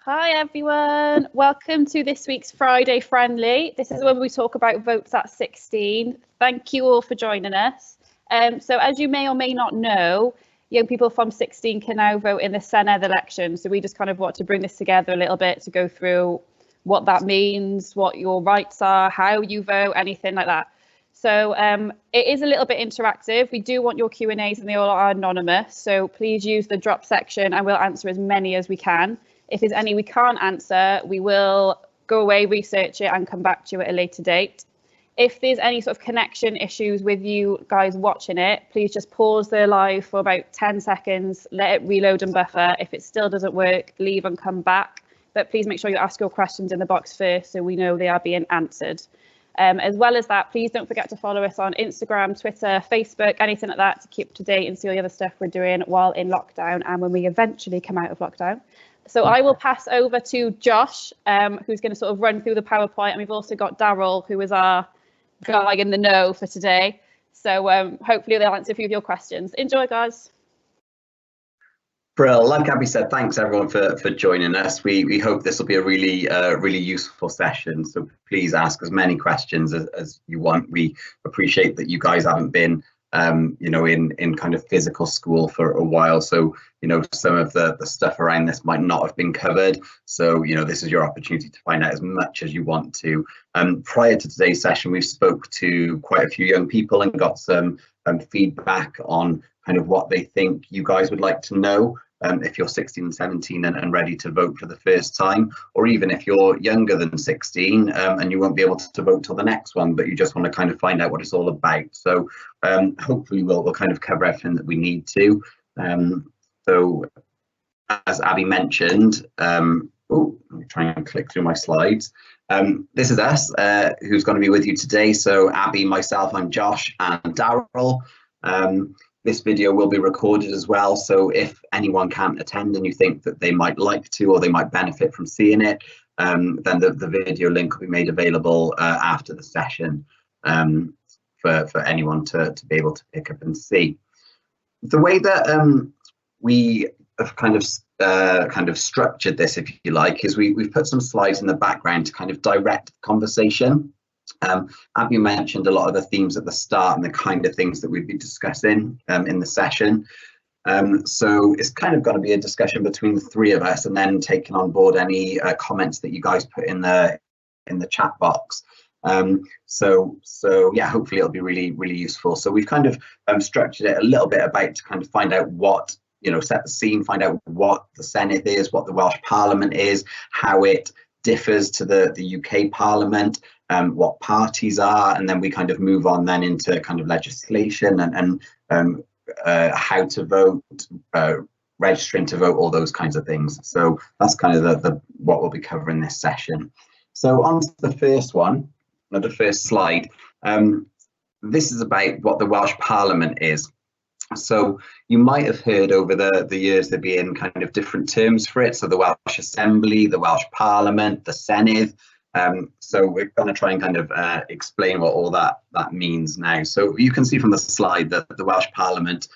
Hi everyone, welcome to this week's Friday Friendly. This is when we talk about votes at 16. Thank you all for joining us. So as you may or may not know, young people from 16 can now vote in the Senedd election. So we just kind of want to bring this together a little bit to go through what that means, what your rights are, how you vote, anything like that. So it is a little bit interactive. We do want your Q&As and they all are anonymous. So please use the drop section and we'll answer as many as we can. If there's any we can't answer, we will go away, research it and come back to you at a later date. If there's any sort of connection issues with you guys watching it, please just pause the live for about 10 seconds, let it reload and buffer. If it still doesn't work, leave and come back. But please make sure you ask your questions in the box first so we know they are being answered. As well as that, please don't forget to follow us on Instagram, Twitter, Facebook, anything like that to keep up to date and see all the other stuff we're doing while in lockdown and when we eventually come out of lockdown. So I will pass over to Josh, who's going to sort of run through the PowerPoint, and we've also got Darryl, who is our guy in the know for today. So hopefully they'll answer a few of your questions. Enjoy, guys. Brill, like Abby said, thanks everyone for joining us. We hope this will be a really useful session. So please ask as many questions as you want. We appreciate that you guys haven't been in kind of physical school for a while, so some of the stuff around this might not have been covered, so this is your opportunity to find out as much as you want to. Prior to today's session, we spoke to quite a few young people and got some feedback on kind of what they think you guys would like to know if you're 16 and 17 and ready to vote for the first time, or even if you're younger than 16 and you won't be able to vote till the next one, but you just want to kind of find out what it's all about. So hopefully we'll kind of cover everything that we need to. So as Abby mentioned, let me try and click through my slides. This is us, who's going to be with you today. So Abby, myself, I'm Josh and Darryl. This video will be recorded as well, so if anyone can't attend and you think that they might like to or they might benefit from seeing it, then the video link will be made available after the session for anyone to be able to pick up and see. The way that we have kind of structured this, if you like, is we've put some slides in the background to kind of direct the conversation. Abby mentioned a lot of the themes at the start and the kind of things that we'd be discussing in the session. So it's kind of going to be a discussion between the three of us and then taking on board any comments that you guys put in the chat box. So yeah, hopefully it'll be really useful. So we've kind of structured it a little bit about to kind of find out what, set the scene, find out what the Senedd is, what the Welsh Parliament is, how it differs to the UK Parliament, what parties are, and then we kind of move on then into kind of legislation and how to vote, registering to vote, all those kinds of things. So that's kind of what we'll be covering this session. So on to the first one, or the first slide. This is about what the Welsh Parliament is. So you might have heard over the years there being kind of different terms for it. So the Welsh Assembly, the Welsh Parliament, the Senedd. So we're going to try and kind of explain what all that means now. So you can see from the slide that the Welsh Parliament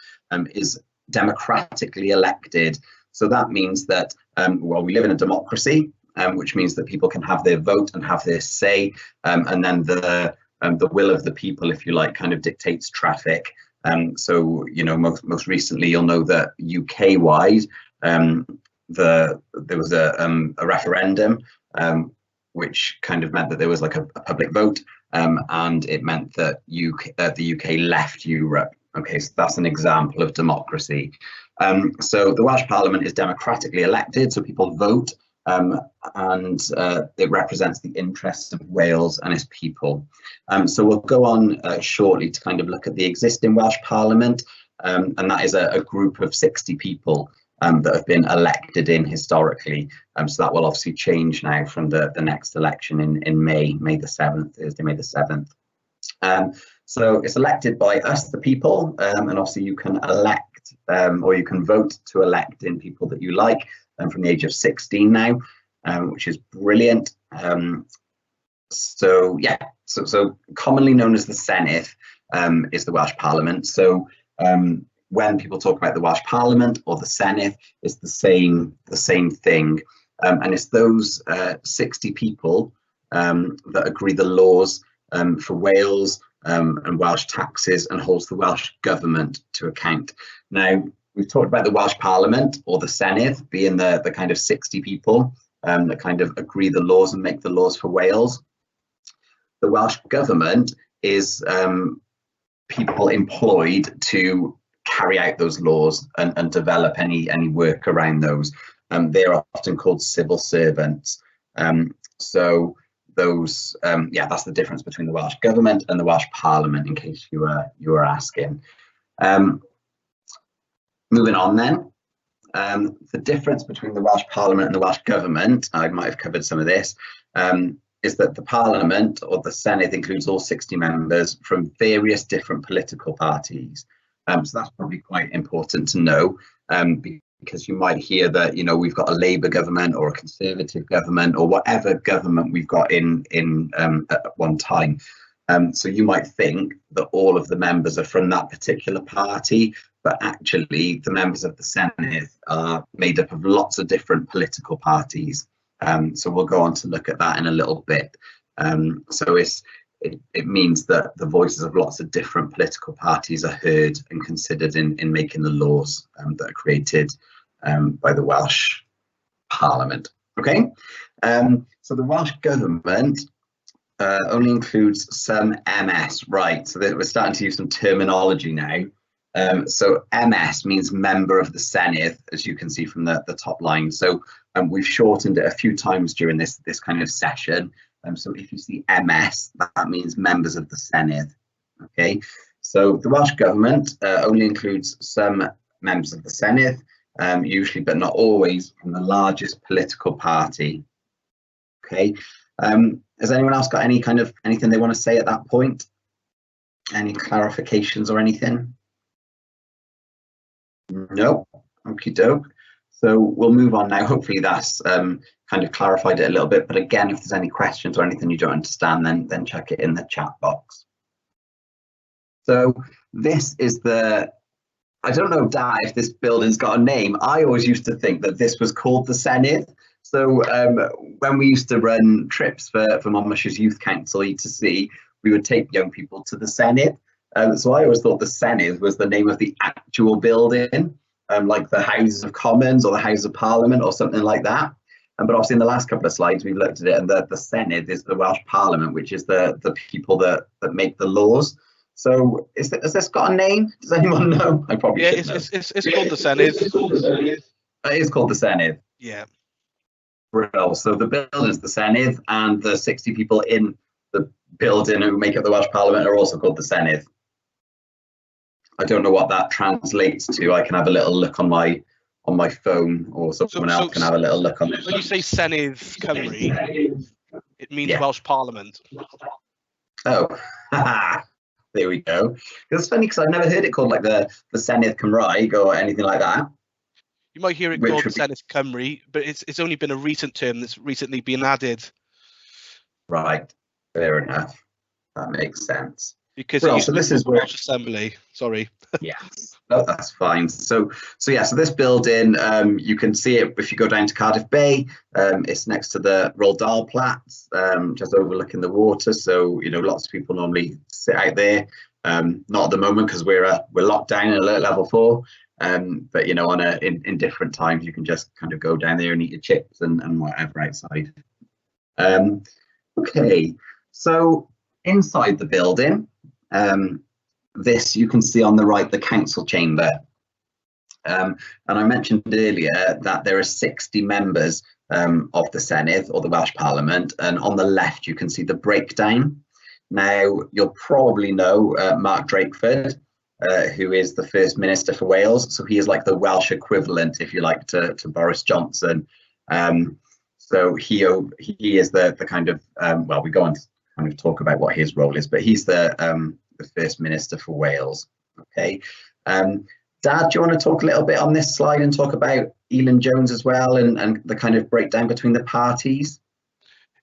is democratically elected. So that means that, well, we live in a democracy, which means that people can have their vote and have their say, and then the will of the people, if you like, kind of dictates traffic. So most recently you'll know that UK-wide there was a referendum which kind of meant that there was like a public vote, and it meant that the UK left Europe. Okay, so that's an example of democracy. So the Welsh Parliament is democratically elected, so people vote, and it represents the interests of Wales and its people. So we'll go on shortly to kind of look at the existing Welsh Parliament, and that is a group of 60 people that have been elected in historically. So that will obviously change now from the next election in May the 7th, Thursday, May the 7th. So it's elected by us, the people, and obviously you can elect or you can vote to elect in people that you like from the age of 16 now, which is brilliant. So yeah, so commonly known as the Senedd is the Welsh Parliament. So when people talk about the Welsh Parliament or the Senedd, it's the same thing. and it's those 60 people that agree the laws for Wales and Welsh taxes and holds the Welsh government to account. Now, we've talked about the Welsh Parliament, or the Senedd, being the kind of 60 people that kind of agree the laws and make the laws for Wales. The Welsh government is people employed to carry out those laws and develop any work around those. They're often called civil servants. So those, yeah, that's the difference between the Welsh government and the Welsh Parliament, in case you were asking. Moving on then, the difference between the Welsh Parliament and the Welsh government, I might have covered some of this, is that the Parliament, or the Senedd, includes all 60 members from various different political parties. So that's probably quite important to know, because you might hear that, you know, we've got a Labour government or a Conservative government or whatever government we've got in at one time. So you might think that all of the members are from that particular party, but actually the members of the Senedd are made up of lots of different political parties. So we'll go on to look at that in a little bit. So it means that the voices of lots of different political parties are heard and considered in making the laws that are created by the Welsh Parliament. Okay, so the Welsh government only includes some MS, right? So we're starting to use some terminology now. So MS means member of the Senedd, as you can see from the top line. So we've shortened it a few times during this kind of session. So if you see MS, that means members of the Senedd. Okay, so the Welsh government only includes some members of the Senedd, usually but not always from the largest political party. Okay, has anyone else got anything they want to say at that point? Any clarifications or anything? No. Okie doke. So we'll move on now. Hopefully that's kind of clarified it a little bit. But again, if there's any questions or anything you don't understand, then check it in the chat box. So this is I don't know, Dad, if this building's got a name. I always used to think that this was called the Senedd. So when we used to run trips for Monmouthshire's Youth Council, E2C, we would take young people to the Senedd. So I always thought the Senedd was the name of the actual building, like the Houses of Commons or the House of Parliament or something like that. But obviously in the last couple of slides we've looked at it, and the Senedd is the Welsh Parliament, which is the people that make the laws. So has this got a name? Does anyone know? I probably should know. It's called the Senedd. It is called the Senedd. Yeah. Brilliant. So the building is the Senedd, and the 60 people in the building who make up the Welsh Parliament are also called the Senedd. I don't know what that translates to. I can have a little look on my phone, or someone else can have a little look on it. When you say Senedd Cymru, it means Welsh Parliament. Oh, there we go. It's funny because I've never heard it called like the Senedd Cymraeg or anything like that. You might hear it called Senedd Cymru, but it's only been a recent term that's recently been added. Right, fair enough. That makes sense. Because so this is where Welsh Assembly. Sorry. Yes, no, that's fine. So this building, you can see it if you go down to Cardiff Bay. It's next to the Roald Dahl Platz, just overlooking the water. So you know, lots of people normally sit out there. Not at the moment because we're locked down in alert level 4. But you know, in different times, you can just kind of go down there and eat your chips and whatever outside. Okay, so inside the building. This you can see on the right, the council chamber. And I mentioned earlier that there are 60 members of the Senedd, or the Welsh Parliament, and on the left you can see the breakdown. Now you'll probably know Mark Drakeford, who is the First Minister for Wales. So he is like the Welsh equivalent, if you like, to Boris Johnson. So he is the kind of well, we go on to kind of talk about what his role is, but he's the First Minister for Wales. Okay, Dad, do you want to talk a little bit on this slide and talk about Elin Jones as well, and the kind of breakdown between the parties?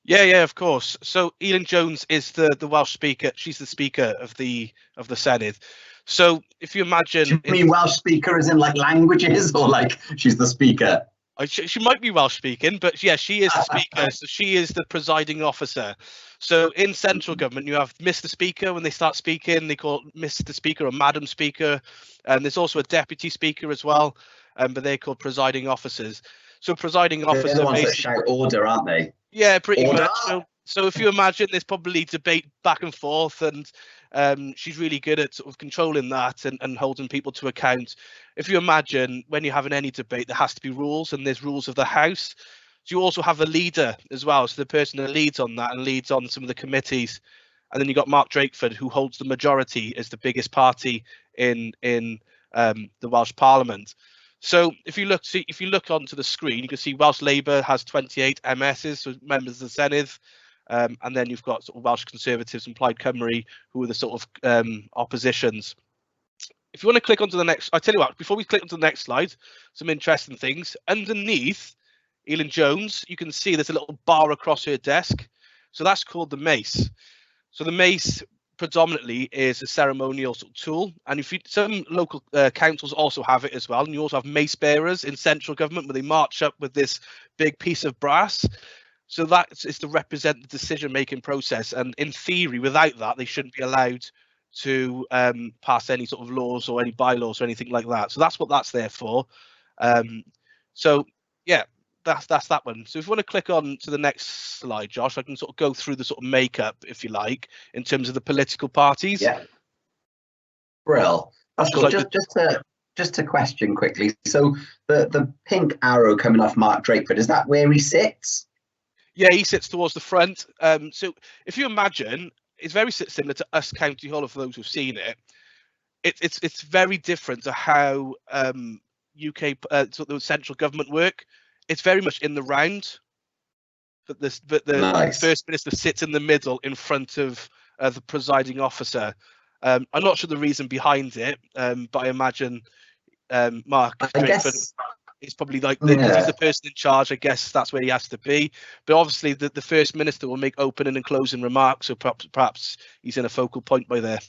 Yeah, of course. So Elin Jones is the Welsh speaker. She's the speaker of the Senedd. So if you imagine, do you mean Welsh speaker as in like languages, or like she's the speaker? She might be Welsh speaking, but yeah, she is the speaker. So she is the presiding officer. So in central government, you have Mr. Speaker. When they start speaking, they call it Mr. Speaker or Madam Speaker. And there's also a deputy speaker as well, but they're called presiding officers. So presiding officer, they're the ones that shout order, aren't they? Yeah, pretty Order. much. So if you imagine, there's probably debate back and forth, and she's really good at sort of controlling that and holding people to account. If you imagine, when you're having any debate, there has to be rules, and there's rules of the House. So you also have a leader as well, so the person that leads on that and leads on some of the committees. And then you've got Mark Drakeford, who holds the majority as the biggest party in the Welsh Parliament. So if you look onto the screen, you can see Welsh Labour has 28 MSs, so members of the Senedd, and then you've got sort of Welsh Conservatives and Plaid Cymru, who are the sort of oppositions. If you want to click onto the next, I tell you what, before we click onto the next slide, some interesting things. Underneath Elin Jones, you can see there's a little bar across her desk. So that's called the mace. So the mace predominantly is a ceremonial sort of tool, and if some local councils also have it as well, and you also have mace bearers in central government where they march up with this big piece of brass. So that is to represent the decision-making process, and in theory, without that, they shouldn't be allowed to pass any sort of laws or any bylaws or anything like that. So that's what that's there for. So yeah, that's that one. So if you want to click on to the next slide, Josh, I can sort of go through the sort of makeup, if you like, in terms of the political parties. Yeah. Brill. That's cool. Like just to question quickly. So the pink arrow coming off Mark Drakeford, is that where he sits? Yeah, he sits towards the front. So if you imagine, it's very similar to Us County Hall for those who've seen it. It's very different to how UK sort of central government work. It's very much in the round, but the nice. First Minister sits in the middle in front of the presiding officer. I'm not sure the reason behind it, but I imagine Mark Drakeford is probably like because he's the person in charge. I guess that's where he has to be. But obviously, the First Minister will make opening and closing remarks, so perhaps he's in a focal point by there.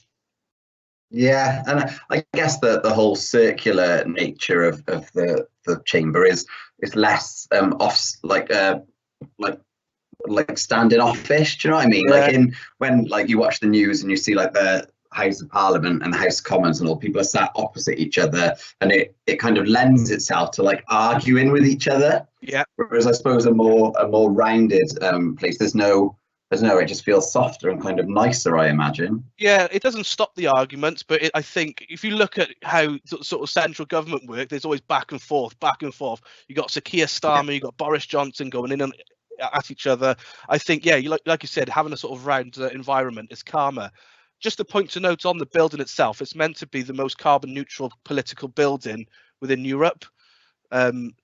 Yeah, and I guess the whole circular nature of the chamber is less like standing offish. Do you know what I mean? Yeah. Like when you watch the news and you see like the House of Parliament and the House of Commons and all, people are sat opposite each other, and it kind of lends itself to like arguing with each other. Yeah. Whereas I suppose a more rounded place, there's no, it just feels softer and kind of nicer, I imagine. Yeah, it doesn't stop the arguments, but I think if you look at how sort of central government work, there's always back and forth. You got Sir Keir Starmer, you got Boris Johnson going in and at each other. I think, yeah, like you said, having a sort of round environment is calmer. Just a point to note on the building itself, it's meant to be the most carbon neutral political building within Europe.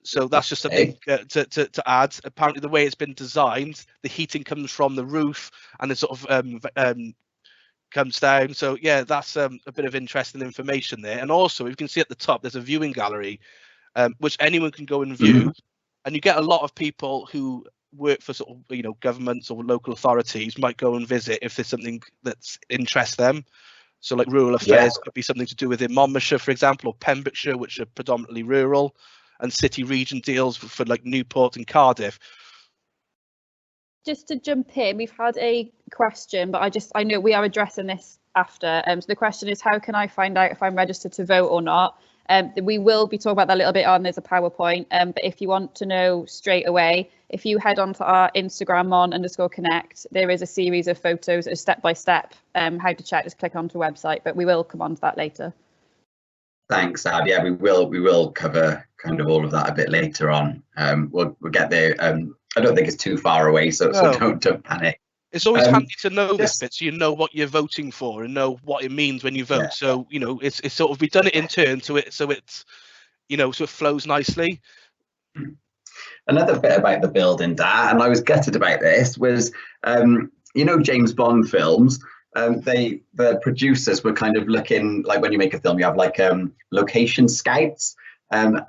So that's just something to add. Apparently, the way it's been designed, the heating comes from the roof and it sort of comes down. So yeah, that's a bit of interesting information there. And also, you can see at the top, there's a viewing gallery, which anyone can go and view. And you get a lot of people who work for sort of governments or local authorities might go and visit if there's something that's interests them. So like rural affairs could be something to do with in Monmouthshire, for example, or Pembrokeshire, which are predominantly rural. And city region deals for like Newport and Cardiff. Just to jump in, we've had a question, but I know we are addressing this after. So the question is, how can I find out if I'm registered to vote or not? We will be talking about that a little bit on. There's a PowerPoint. But if you want to know straight away, if you head on to our Instagram @mon_connect, there is a series of photos, step by step, how to check. Just click onto the website, but we will come on to that later. Thanks, Ab. Yeah, we will cover kind of all of that a bit later on. We'll get there. I don't think it's too far away, so don't panic. It's always handy to know this bit, so you know what you're voting for and know what it means when you vote. Yeah. So it's sort of, we've done it in turn, so it flows nicely. Another bit about the building, Dad, and I was gutted about this, was James Bond films. The producers were kind of looking, like when you make a film, you have like location scouts, and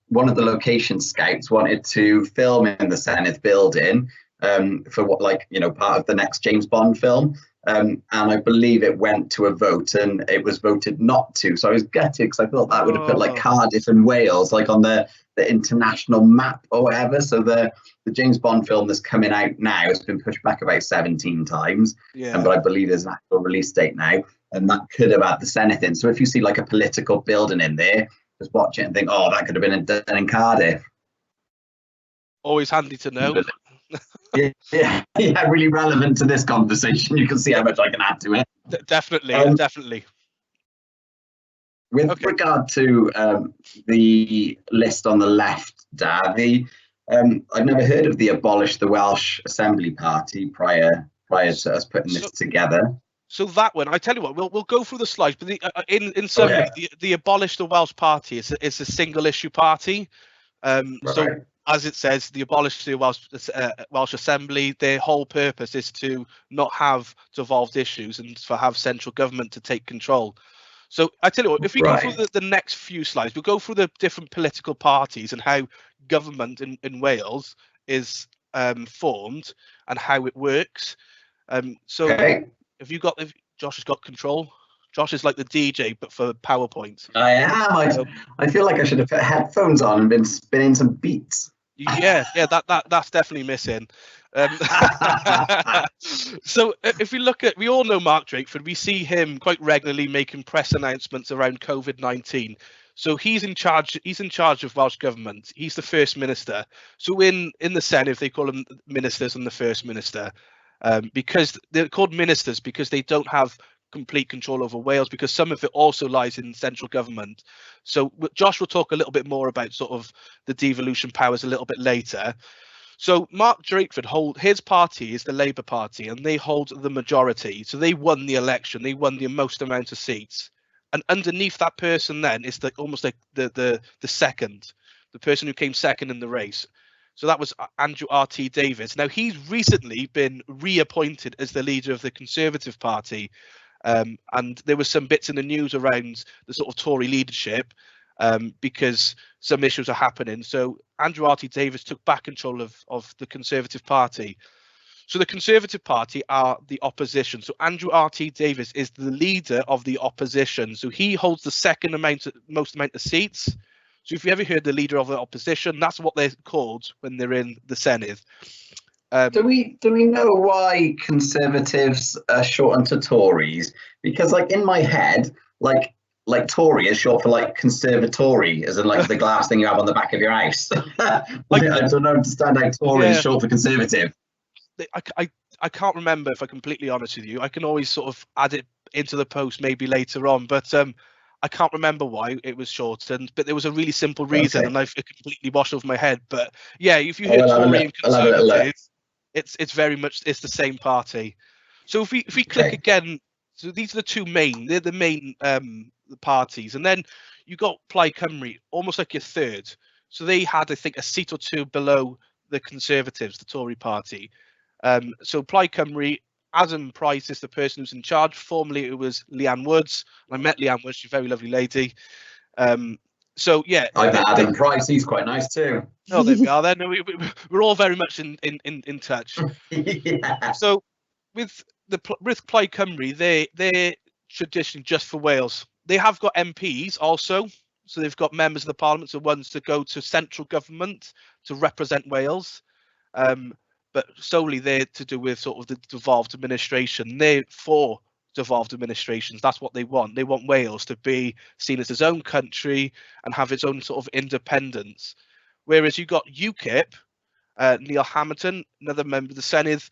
one of the location scouts wanted to film in the Senedd building for part of the next James Bond film. and I believe it went to a vote, and it was voted not to. So I was gutted because I thought that would have put like Cardiff and Wales like on the international map or whatever. So the James Bond film that's coming out now has been pushed back about 17 times, but I believe there's an actual release date now, and that could have had the Senedd in. So if you see like a political building in there, just watch it and think, oh, that could have been done in Cardiff. Always handy to know. Yeah, really relevant to this conversation. You can see how much I can add to it. Definitely, definitely. With regard to the list on the left, Darby, I'd never heard of the Abolish the Welsh Assembly Party prior to us putting this together. So that one, I tell you what, we'll go through the slides. But in summary, the Abolish the Welsh Party is a single issue party. So as it says, the Abolish the Welsh Assembly, their whole purpose is to not have devolved issues and to have central government to take control. So I tell you what, if we go through the next few slides, we'll go through the different political parties and how government in Wales is formed and how it works. If Josh has got control. Josh is like the DJ, but for PowerPoint. I am. I feel like I should have put headphones on and been spinning some beats. Yeah, that's definitely missing. So if we look at, we all know Mark Drakeford. We see him quite regularly making press announcements around COVID-19. So he's in charge. He's in charge of Welsh government. He's the First Minister. So in the Senedd, they call them ministers and the First Minister, because they're called ministers because they don't have complete control over Wales, because some of it also lies in central government. So Josh will talk a little bit more about sort of the devolution powers a little bit later. So Mark Drakeford his party is the Labour Party, and they hold the majority. So they won the election. They won the most amount of seats. And underneath that person then is almost like the second, the person who came second in the race. So that was Andrew R.T. Davies. Now he's recently been reappointed as the leader of the Conservative Party. And there was some bits in the news around the sort of Tory leadership because some issues are happening. So Andrew R.T. Davies took back control of the Conservative Party. So the Conservative Party are the opposition. So Andrew R.T. Davies is the leader of the opposition. So he holds the most amount of seats. So if you ever heard the leader of the opposition, that's what they're called when they're in the Senedd. Do we know why Conservatives are shortened to Tories? Because like in my head, like Tory is short for like conservatory, as in like the glass thing you have on the back of your house. I don't understand how Tory is short for Conservative. I can't remember, if I'm completely honest with you. I can always sort of add it into the post maybe later on, but I can't remember why it was shortened. But there was a really simple reason, and I've completely washed over my head. But yeah, if you hear Tory and Conservative, it's very much the same party. So if we click again, so these are the main parties, and then you got Plaid Cymru, almost like your third. So they had, I think, a seat or two below the Conservatives, the Tory party. So Plaid Cymru, Adam Price is the person who's in charge. Formerly it was Leanne Woods. I met Leanne Woods, she's a very lovely lady. So yeah, I've met Adam Price. He's quite nice too. Oh, there we are. Then we're all very much in touch. Yeah. So with Plaid Cymru, they're traditionally just for Wales. They have got MPs also, so they've got members of the Parliament, so ones to go to central government to represent Wales. But solely they're to do with sort of the devolved administration. They're for devolved administrations. That's what they want. They want Wales to be seen as its own country and have its own sort of independence. Whereas you got UKIP, Neil Hamilton, another member of the Senedd,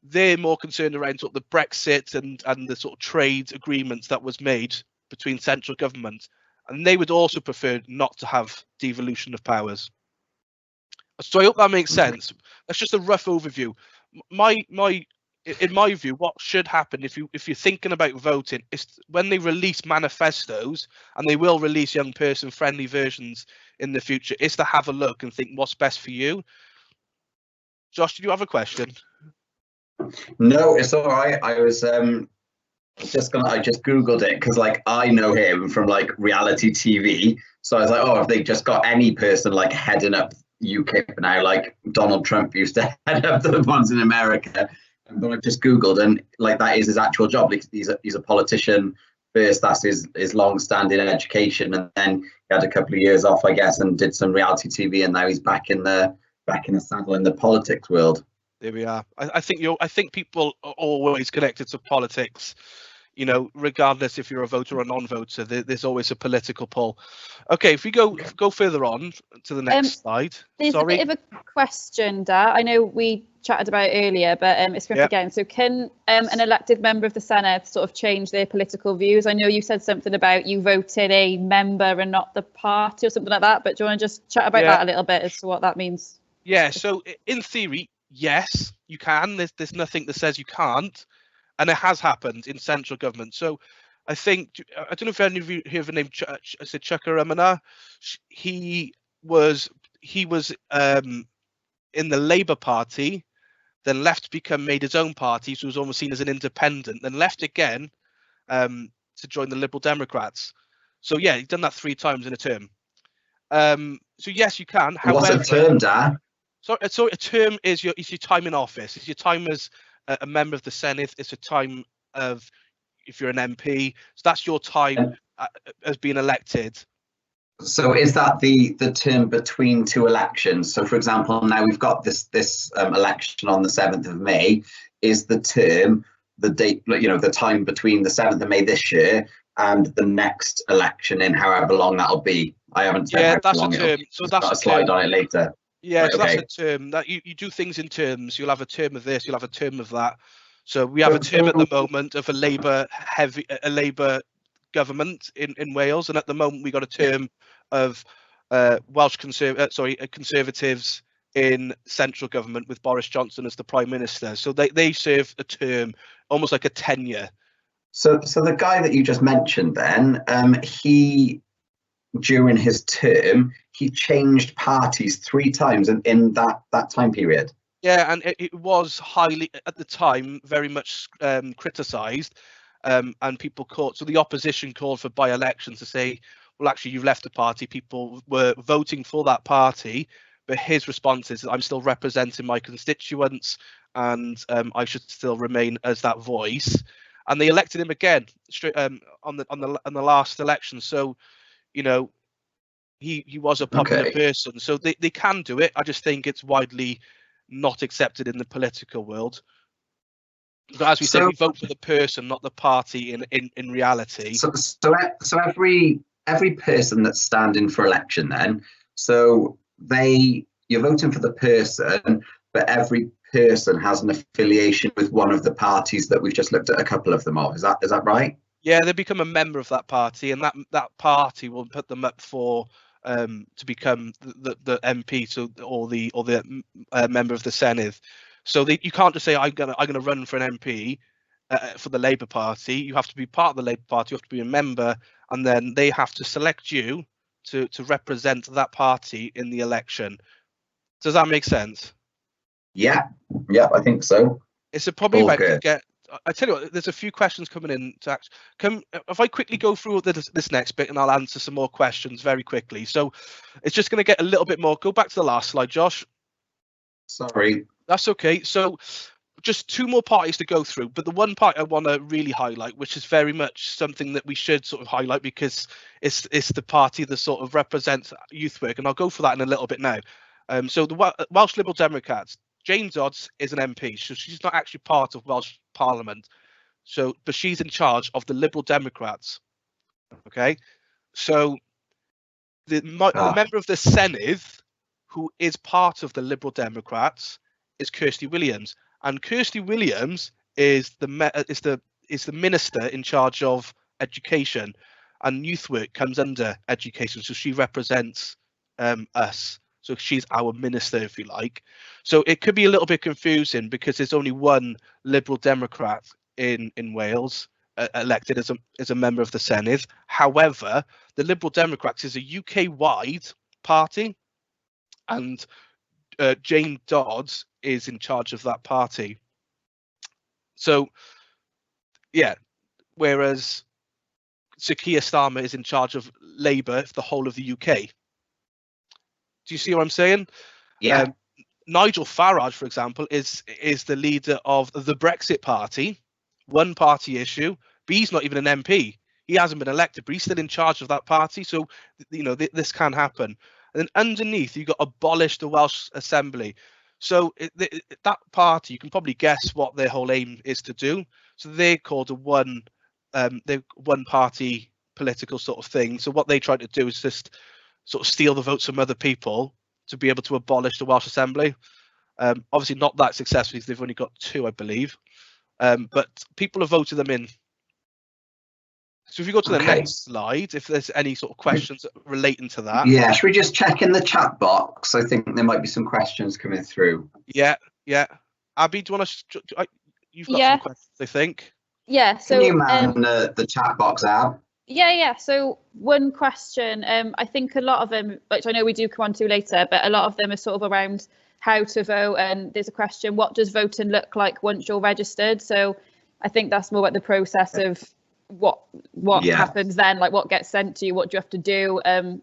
they're more concerned around sort of the Brexit and the sort of trade agreements that was made between central government. And they would also prefer not to have devolution of powers. So I hope that makes sense. That's just a rough overview. In my view, what should happen if you're thinking about voting is when they release manifestos, and they will release young person friendly versions in the future, is to have a look and think what's best for you. Josh, did you have a question? No, it's all right. I was I just googled it because like I know him from like reality TV, so I was like, oh, if they just got any person like heading up UKIP now, like Donald Trump used to head up the ones in America, But I've just Googled, and like that is his actual job. Like, he's a politician first. That's his long-standing education, and then he had a couple of years off, I guess, and did some reality TV, and now he's back in the saddle in the politics world. There we are. I think people are always connected to politics, you know, regardless if you're a voter or non-voter. There's always a political pull. Okay, if we go further on to the next slide. There's a bit of a question, Dar. I know we chatted about it earlier, but it's worth again. So can an elected member of the Senedd sort of change their political views? I know you said something about you voted a member and not the party or something like that, but do you want to just chat about that a little bit as to what that means? Yeah, so in theory, yes, you can. There's nothing that says you can't, and it has happened in central government. So I think, I don't know if any of you hear the name Chuka Ramana. He was in the Labour Party, then left to become made his own party, so he was almost seen as an independent, then left again to join the Liberal Democrats. So yeah, he's done that 3 times in a term. So yes, you can. However, what's a term, Dar? So a term is your time in office. It's your time as a member of the Senedd. It's a time of, if you're an MP. So that's your time as being elected. So is that the term between 2 elections? So for example, now we've got this election on the 7th of May. Is the term the date, you know, the time between the 7th of May this year and the next election in however long that'll be? I haven't said how that's long a term. So that's got a slide on it later. Yeah, right, so that's a term that you do things in terms. You'll have a term of this, you'll have a term of that. So we have a term at the moment of a Labour government in Wales, and at the moment we got a term of Conservatives in central government with Boris Johnson as the Prime Minister. So they serve a term, almost like a tenure. So the guy that you just mentioned then, he, during his term, he changed parties 3 times in that time period. Yeah, and it was highly, at the time, very much criticised, and people called, so the opposition called for by-elections to say, well, actually, you've left the party. People were voting for that party, but his response is, I'm still representing my constituents, and I should still remain as that voice. And they elected him again straight on the last election. So, you know, he was a popular person, so they can do it. I just think it's widely not accepted in the political world. But as we said, we vote for the person, not the party in reality. So every person that's standing for election then, so you're voting for the person, but every person has an affiliation with one of the parties that we've just looked at a couple of them of. Is that right? Yeah, they become a member of that party, and that party will put them up for to become the MP, so or the member of the Senedd. So you can't just say I'm gonna run for an MP for the Labour Party. You have to be part of the Labour Party. You have to be a member, and then they have to select you to represent that party in the election. Does that make sense? Yeah, I think so. It's probably about to get. I tell you what, there's a few questions coming in. If I quickly go through this next bit, and I'll answer some more questions very quickly. So it's just going to get a little bit more. Go back to the last slide, Josh. Sorry. That's okay. So just 2 more parties to go through. But the one part I want to really highlight, which is very much something that we should sort of highlight, because it's the party that sort of represents youth work. And I'll go for that in a little bit now. So the Welsh Liberal Democrats, Jane Dodds is an MP, so she's not actually part of Welsh Parliament. But she's in charge of the Liberal Democrats. Okay, so the member of the Senedd, who is part of the Liberal Democrats, is Kirsty Williams, and Kirsty Williams is the minister in charge of education, and youth work comes under education. So she represents us. So she's our minister, if you like. So it could be a little bit confusing because there's only one Liberal Democrat in Wales elected as a member of the Senedd. However, the Liberal Democrats is a UK-wide party, and Jane Dodds is in charge of that party. So, yeah, whereas Sir Keir Starmer is in charge of Labour for the whole of the UK. Do you see what I'm saying? Yeah. Nigel Farage, for example, is the leader of the Brexit Party, one party issue. But he's not even an MP. He hasn't been elected, but he's still in charge of that party. So, you know, this can happen. And then underneath, you've got abolish the Welsh Assembly. So that party, you can probably guess what their whole aim is to do. So they're called one party political sort of thing. So what they try to do is just sort of steal the votes from other people to be able to abolish the Welsh Assembly. Obviously not that successfully, they've only got 2, I believe. But people have voted them in. So if you go to the next slide, if there's any sort of questions relating to that. Yeah, should we just check in the chat box? I think there might be some questions coming through. Yeah. Abi, do you want to? You've got some questions, I think. Yeah. So can you man the chat box, Ab? Yeah. So one question, I think a lot of them, which I know we do come on to later, but a lot of them are sort of around how to vote. And there's a question, what does voting look like once you're registered? So I think that's more about the process of what happens then, like what gets sent to you, what do you have to do?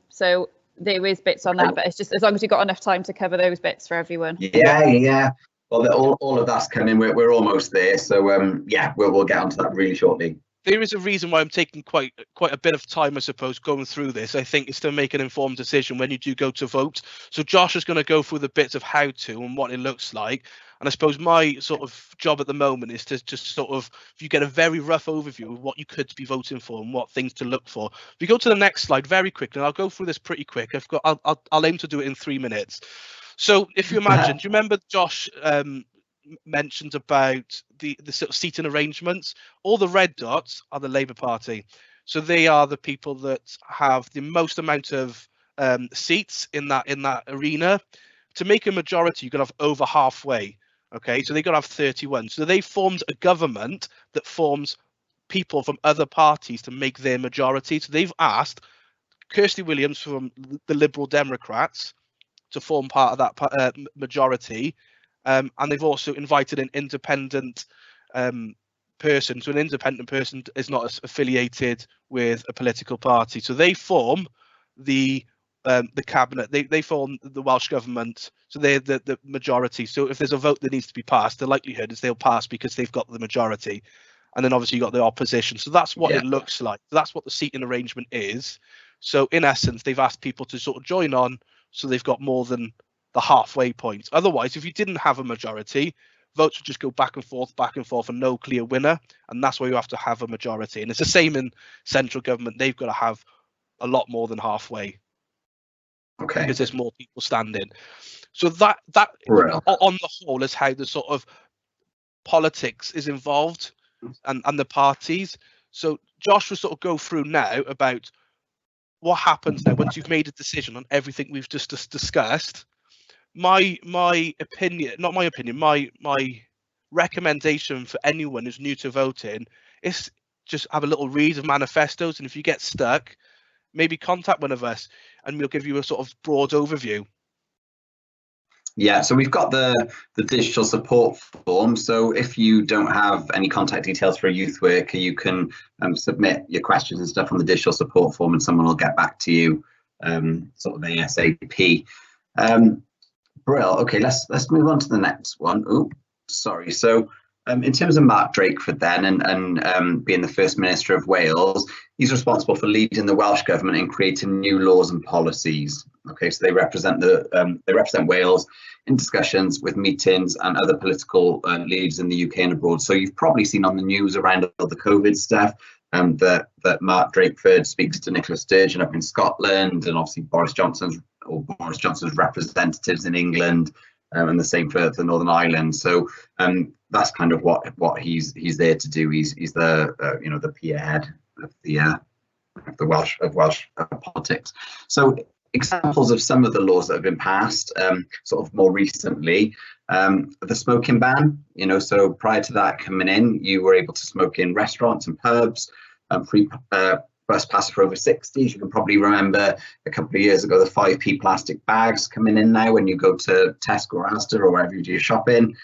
So there is bits on that, but it's just as long as you've got enough time to cover those bits for everyone. Yeah. Well, all of that's coming. We're almost there. So yeah, we'll get onto that really shortly. There is a reason why I'm taking quite a bit of time, I suppose, going through this. I think it's to make an informed decision when you do go to vote. So Josh is going to go through the bits of how to and what it looks like. And I suppose my sort of job at the moment is to just sort of, if you get a very rough overview of what you could be voting for and what things to look for. If you go to the next slide very quickly, and I'll go through this pretty quick. I'll aim to do it in 3 minutes. So if you imagine, do you remember Josh mentioned about the sort of seating arrangements? All the red dots are the Labour Party. So they are the people that have the most amount of seats in that arena. To make a majority, you've got to have over halfway. Okay, so they've got to have 31. So they formed a government that forms people from other parties to make their majority. So they've asked Kirsty Williams from the Liberal Democrats to form part of that majority. And they've also invited an independent person. So an independent person is not affiliated with a political party. So they form the cabinet. They form the Welsh government. So they're the majority. So if there's a vote that needs to be passed, the likelihood is they'll pass because they've got the majority. And then obviously you've got the opposition. So that's what it looks like. So that's what the seating arrangement is. So in essence, they've asked people to sort of join on. So they've got more than the halfway point. Otherwise, if you didn't have a majority, votes would just go back and forth and no clear winner. And that's why you have to have a majority. And it's the same in central government. They've got to have a lot more than halfway. Okay. Because there's more people standing. So that on the whole is how the sort of politics is involved and the parties. So Josh will sort of go through now about what happens now once you've made a decision on everything we've just discussed. My recommendation for anyone who's new to voting is just have a little read of manifestos, and if you get stuck, maybe contact one of us and we'll give you a sort of broad overview. Yeah, so we've got the digital support form. So if you don't have any contact details for a youth worker, you can submit your questions and stuff on the digital support form, and someone will get back to you sort of ASAP. Brill. Okay, let's move on to the next one. Oh, sorry. So in terms of Mark Drakeford then, and being the First Minister of Wales, he's responsible for leading the Welsh Government in creating new laws and policies. Okay, so they represent Wales in discussions with meetings and other political leaders in the UK and abroad. So you've probably seen on the news around all the COVID stuff that Mark Drakeford speaks to Nicola Sturgeon up in Scotland, and obviously Boris Johnson's representatives in England, and the same for Northern Ireland. So that's kind of what he's there to do. He's the the peer head of the Welsh politics. So examples of some of the laws that have been passed sort of more recently, the smoking ban. So prior to that coming in, you were able to smoke in restaurants and pubs, free bus pass for over 60s. You can probably remember a couple of years ago the 5p plastic bags coming in now when you go to Tesco or Asda or wherever you do your shopping.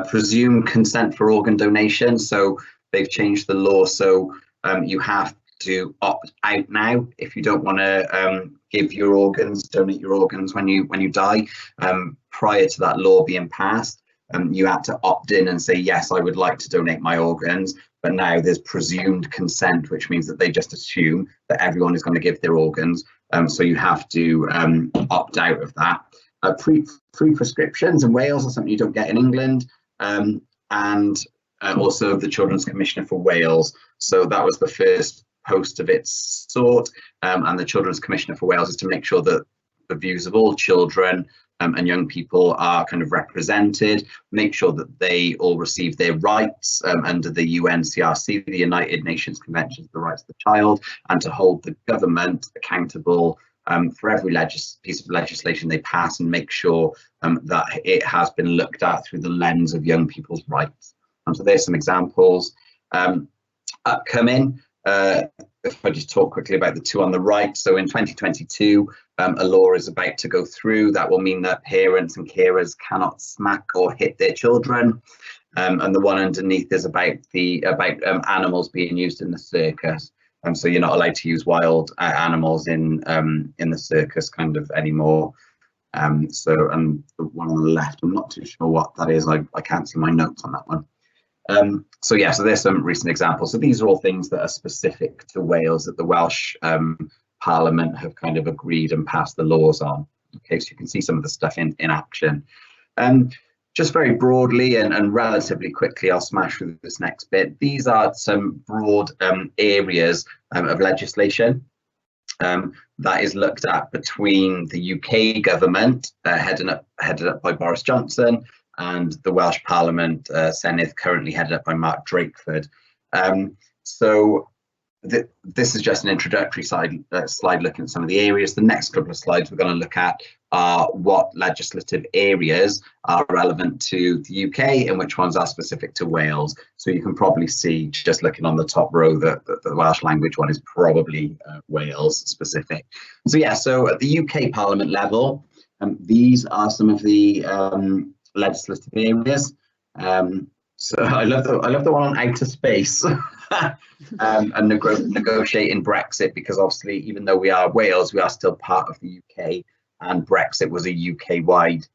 Presumed consent for organ donation. So they've changed the law, so you have to opt out now if you don't want to give your organs, donate your organs when you die. Prior to that law being passed, you had to opt in and say, yes, I would like to donate my organs. But now there's presumed consent, which means that they just assume that everyone is going to give their organs. So you have to opt out of that. Free prescriptions in Wales are something you don't get in England. And also the Children's Commissioner for Wales. So that was the first post of its sort. And the Children's Commissioner for Wales is to make sure that the views of all children and young people are kind of represented, make sure that they all receive their rights under the UNCRC, the United Nations Convention on the Rights of the Child, and to hold the government accountable for every piece of legislation they pass, and make sure that it has been looked at through the lens of young people's rights. So there's some examples. Upcoming, if I just talk quickly about the two on the right. So in 2022, a law is about to go through that will mean that parents and carers cannot smack or hit their children. And the one underneath is about animals being used in the circus. So you're not allowed to use wild animals in the circus kind of anymore. So, and the one on the left, I'm not too sure what that is. I can't see my notes on that one. So yeah, so there's some recent examples. So these are all things that are specific to Wales that the Welsh Parliament have kind of agreed and passed the laws on. Okay, so you can see some of the stuff in action. Just very broadly and relatively quickly, I'll smash through this next bit. These are some broad areas of legislation that is looked at between the UK government, headed up by Boris Johnson, and the Welsh Parliament, Senedd, currently headed up by Mark Drakeford. So this is just an introductory slide looking at some of the areas. The next couple of slides we're going to look at are what legislative areas are relevant to the UK and which ones are specific to Wales. So you can probably see, just looking on the top row, that the Welsh language one is probably Wales specific. So yeah, so at the UK Parliament level, these are some of the legislative areas. So I love the one on outer space and negotiating Brexit, because obviously, even though we are Wales, we are still part of the UK, and Brexit was a UK-wide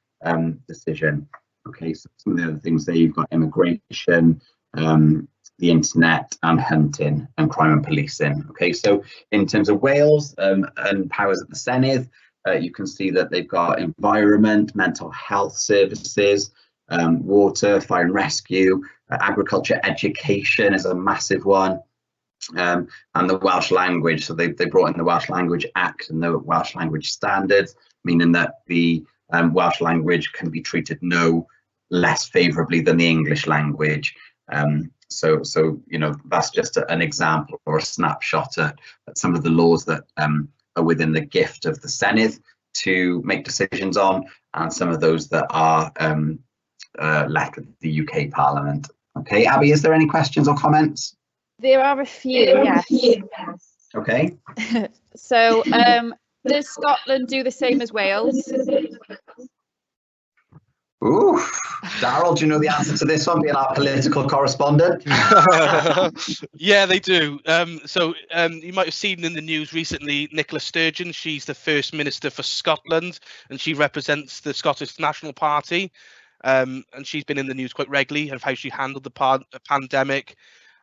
decision. Okay, so some of the other things there, you've got immigration, the internet, and hunting, and crime and policing. Okay, so in terms of Wales and powers at the Senedd, you can see that they've got environment, mental health services, water, fire and rescue, agriculture, education is a massive one, and the Welsh language. So they brought in the Welsh Language Act and the Welsh Language Standards, meaning that the Welsh language can be treated no less favourably than the English language. So you know, that's just an example or a snapshot at some of the laws that are within the gift of the Senedd to make decisions on, and some of those that are left with the UK Parliament. Okay, Abby, is there any questions or comments? There are a few, yes. Okay. So does Scotland do the same as Wales? Ooh, Darryl, do you know the answer to this one, being our political correspondent? Yeah, they do. So you might have seen in the news recently, Nicola Sturgeon, she's the First Minister for Scotland, and she represents the Scottish National Party. And she's been in the news quite regularly of how she handled the pandemic.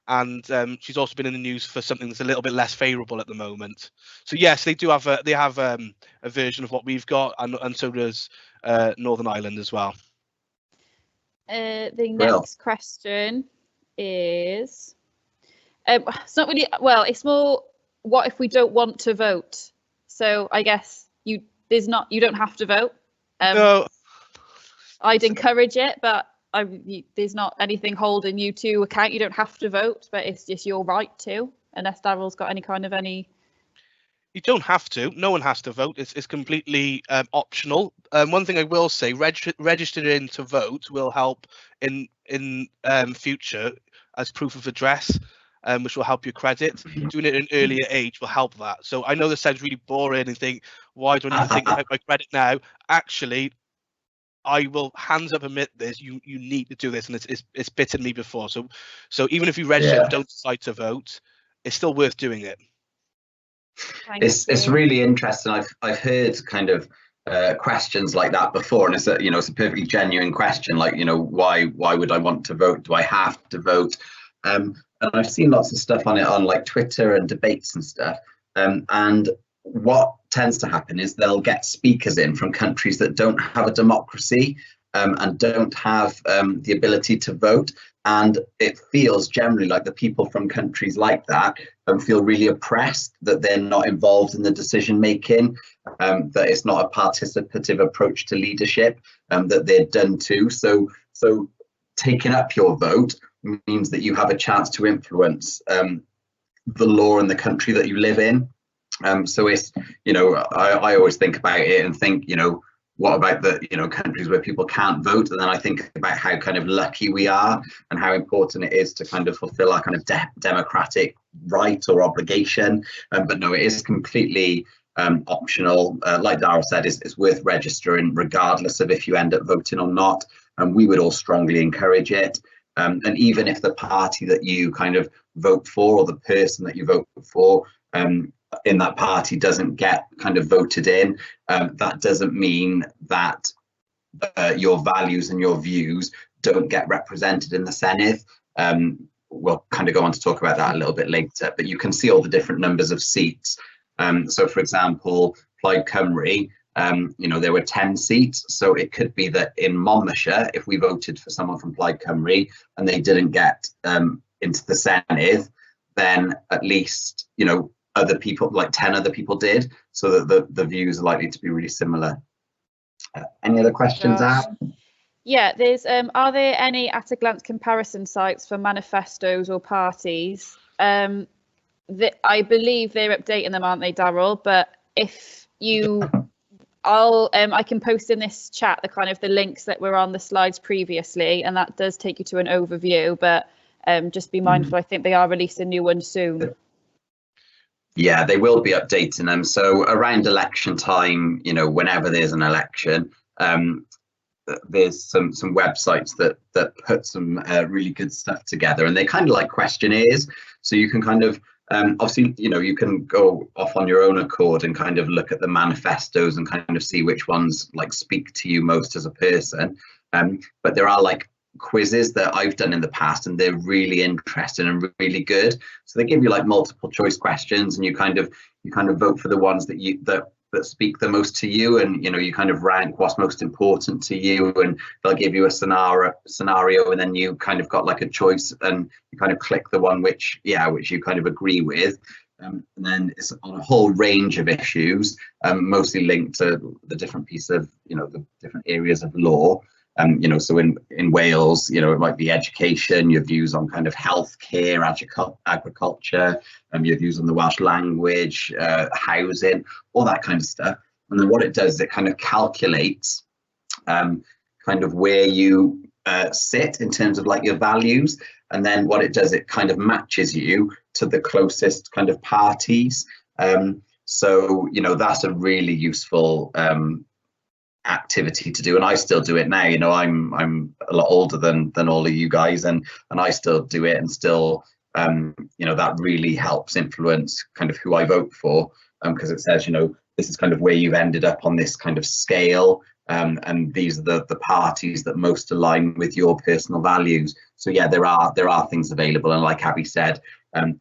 And she's also been in the news for something that's a little bit less favourable at the moment. So yes, they do have a version of what we've got, and so does Northern Ireland as well. The next question is, it's not really, well, it's more, what if we don't want to vote? So I guess you don't have to vote. No. I'd encourage it, but there's not anything holding you to account. You don't have to vote, but it's just your right to, unless Darryl's got any. You don't have to. No one has to vote. It's completely optional. One thing I will say, registering to vote will help in future as proof of address, which will help your credit. Doing it at an earlier age will help that. So I know this sounds really boring and think, why do I need to think about my credit now? Actually, I will hands up admit this. You need to do this, and it's bitten me before. So even if you register and don't decide to vote, it's still worth doing it. It's really interesting. I've heard kind of questions like that before, and it's a it's a perfectly genuine question. Like, why would I want to vote? Do I have to vote? And I've seen lots of stuff on it on like Twitter and debates and stuff. And what tends to happen is they'll get speakers in from countries that don't have a democracy and don't have the ability to vote. And it feels generally like the people from countries like that feel really oppressed, that they're not involved in the decision making, that it's not a participative approach to leadership, that they're done to. So taking up your vote means that you have a chance to influence the law in the country that you live in. So it's, I always think about it and think, what about the countries where people can't vote? And then I think about how kind of lucky we are and how important it is to kind of fulfill our kind of democratic right or obligation. But no, it is completely optional. Like Darryl said, it's worth registering regardless of if you end up voting or not. And we would all strongly encourage it. And even if the party that you kind of vote for, or the person that you vote for, in that party doesn't get kind of voted in, that doesn't mean that your values and your views don't get represented in the Senedd. We'll kind of go on to talk about that a little bit later, but you can see all the different numbers of seats. So for example, Plaid Cymru, there were 10 seats. So it could be that in Monmouthshire, if we voted for someone from Plaid Cymru and they didn't get into the Senedd, then at least, other people, like 10 other people did, so that the views are likely to be really similar. Any other questions, Ab? Yeah, there's are there any at a glance comparison sites for manifestos or parties? I believe they're updating them, aren't they, Darryl? But if you, I can post in this chat the links that were on the slides previously, and that does take you to an overview, but just be mindful, I think they are releasing new ones soon. Yeah, they will be updating them. So around election time, whenever there's an election, there's some websites that put some really good stuff together, and they kind of like questionnaires. So you can kind of obviously, you can go off on your own accord and kind of look at the manifestos and kind of see which ones like speak to you most as a person. But there are like quizzes that I've done in the past, and they're really interesting and really good. So they give you like multiple choice questions, and you kind of vote for the ones that speak the most to you, and you kind of rank what's most important to you, and they'll give you a scenario, and then you kind of got like a choice, and you kind of click the one which you kind of agree with. And then it's on a whole range of issues, mostly linked to the different piece of the different areas of law. So in Wales, it might be education, your views on kind of healthcare, agriculture, your views on the Welsh language, housing, all that kind of stuff. And then what it does is it kind of calculates kind of where you sit in terms of like your values. And then what it does, it kind of matches you to the closest kind of parties. So, that's a really useful activity to do, and I still do it now. I'm a lot older than all of you guys, and I still do it, and still that really helps influence kind of who I vote for, because it says this is kind of where you've ended up on this kind of scale, and these are the parties that most align with your personal values. So yeah, there are things available, and like Abi said,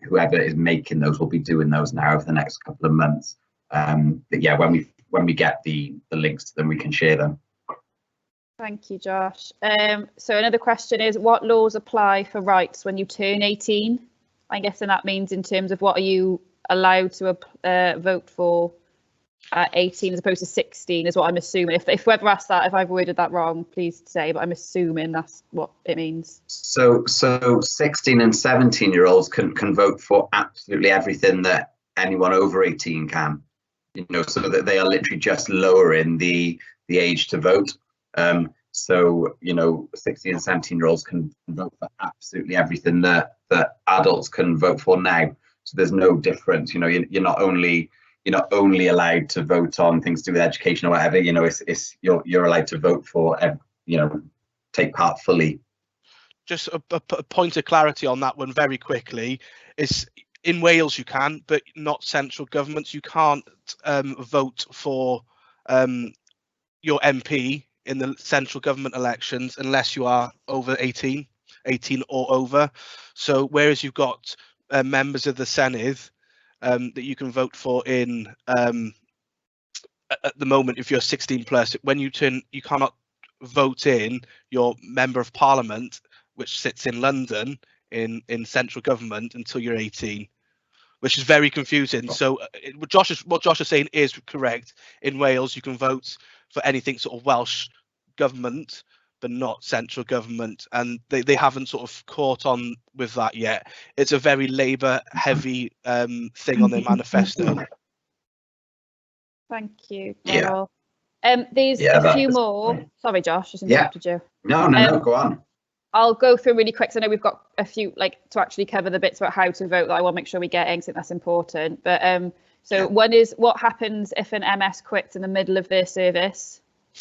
whoever is making those will be doing those now over the next couple of months. But yeah, when we get the links to them, we can share them. Thank you, Josh. So another question is, what laws apply for rights when you turn 18? I'm guessing that means in terms of what are you allowed to vote for at 18 as opposed to 16 is what I'm assuming. If whoever asked that, if I've worded that wrong, please say, but I'm assuming that's what it means. So 16 and 17-year-olds can vote for absolutely everything that anyone over 18 can. So that they are literally just lowering the age to vote. So 16 and 17-year-olds can vote for absolutely everything that adults can vote for now. So there's no difference. You're not only allowed to vote on things to do with education or whatever. You're allowed to vote for take part fully. Just a point of clarity on that one very quickly is in Wales you can, but not central governments. You can't vote for your MP in the central government elections unless you are over 18 or over. So whereas you've got members of the Senedd that you can vote for in at the moment, if you're 16 plus, when you turn, you cannot vote in your member of parliament, which sits in London in central government, until you're 18, which is very confusing. So what Josh is saying is correct. In Wales, you can vote for anything sort of Welsh government, but not central government, and they haven't sort of caught on with that yet. It's a very Labour heavy thing on their manifesto. Thank you, Yeah. Darryl. There's a few more. Sorry, Josh, just interrupted you. No, go on. I'll go through really quick, so I know we've got a few, like, to actually cover the bits about how to vote that I want to make sure we get in, 'cause I think that's important. But so one is, what happens if an MS quits in the middle of their service? Do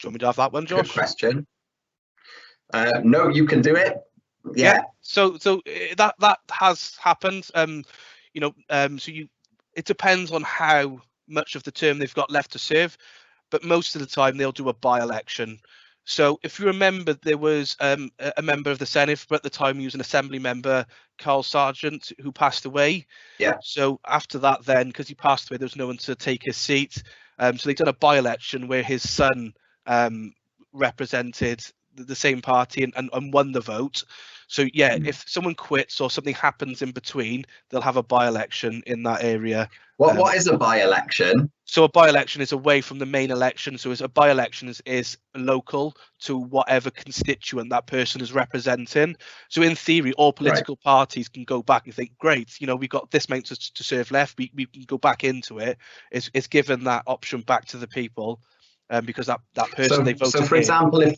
you want me to have that one, Josh? Good question. No, you can do it. Yeah. So that has happened. It depends on how much of the term they've got left to serve, but most of the time they'll do a by-election. So if you remember, there was a member of the Senedd, but at the time he was an assembly member, Carl Sargent, who passed away. Yeah. So after that, then, because he passed away, there was no one to take his seat. So they've done a by-election where his son represented the same party and won the vote. So yeah, if someone quits or something happens in between, they'll have a by-election in that area. What is a by-election? So a by-election is away from the main election. So a by-election is local to whatever constituent that person is representing. So in theory, all political parties can go back and think, great, we've got this many to serve left. We can go back into it. It's given that option back to the people because that person they voted. So for example, if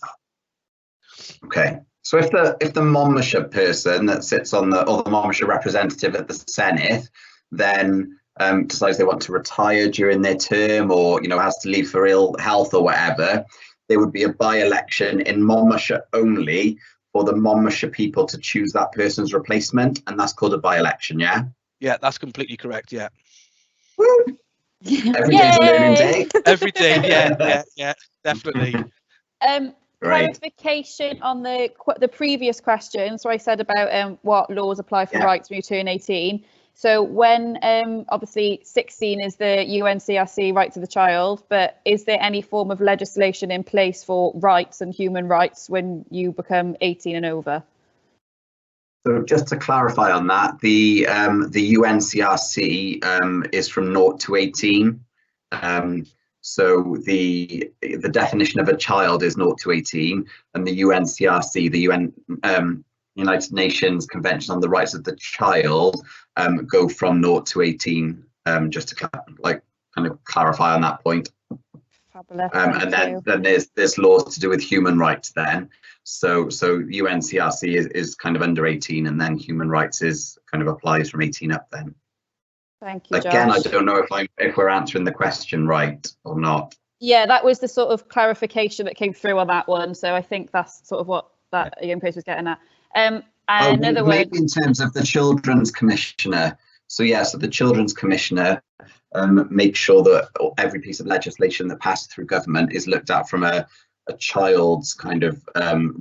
the Monmouthshire person that sits on or the Monmouthshire representative at the Senedd then decides they want to retire during their term, or has to leave for ill health or whatever, there would be a by-election in Monmouthshire only for the Monmouthshire people to choose that person's replacement, and that's called a by-election. Yeah, that's completely correct. Yeah. Woo! Every day's a learning day. Every day. Yeah, definitely. Clarification on the previous question. So I said about what laws apply for rights when you turn 18. So when obviously 16 is the UNCRC rights of the child, but is there any form of legislation in place for rights and human rights when you become 18 and over? So just to clarify on that, the UNCRC is from 0 to 18. So the definition of a child is 0 to 18, and the UNCRC, the United Nations Convention on the Rights of the Child, go from 0 to 18. Just to kind of clarify on that point. Fabulous. And then there's laws to do with human rights then. So UNCRC is kind of under 18, and then human rights is kind of applies from 18 up then. Thank you, Josh. Again, I don't know if we're answering the question right or not. Yeah, that was the sort of clarification that came through on that one. So I think that's sort of what that young person was getting at. Another one. Maybe in terms of the Children's Commissioner. So the Children's Commissioner makes sure that every piece of legislation that passes through government is looked at from a child's kind of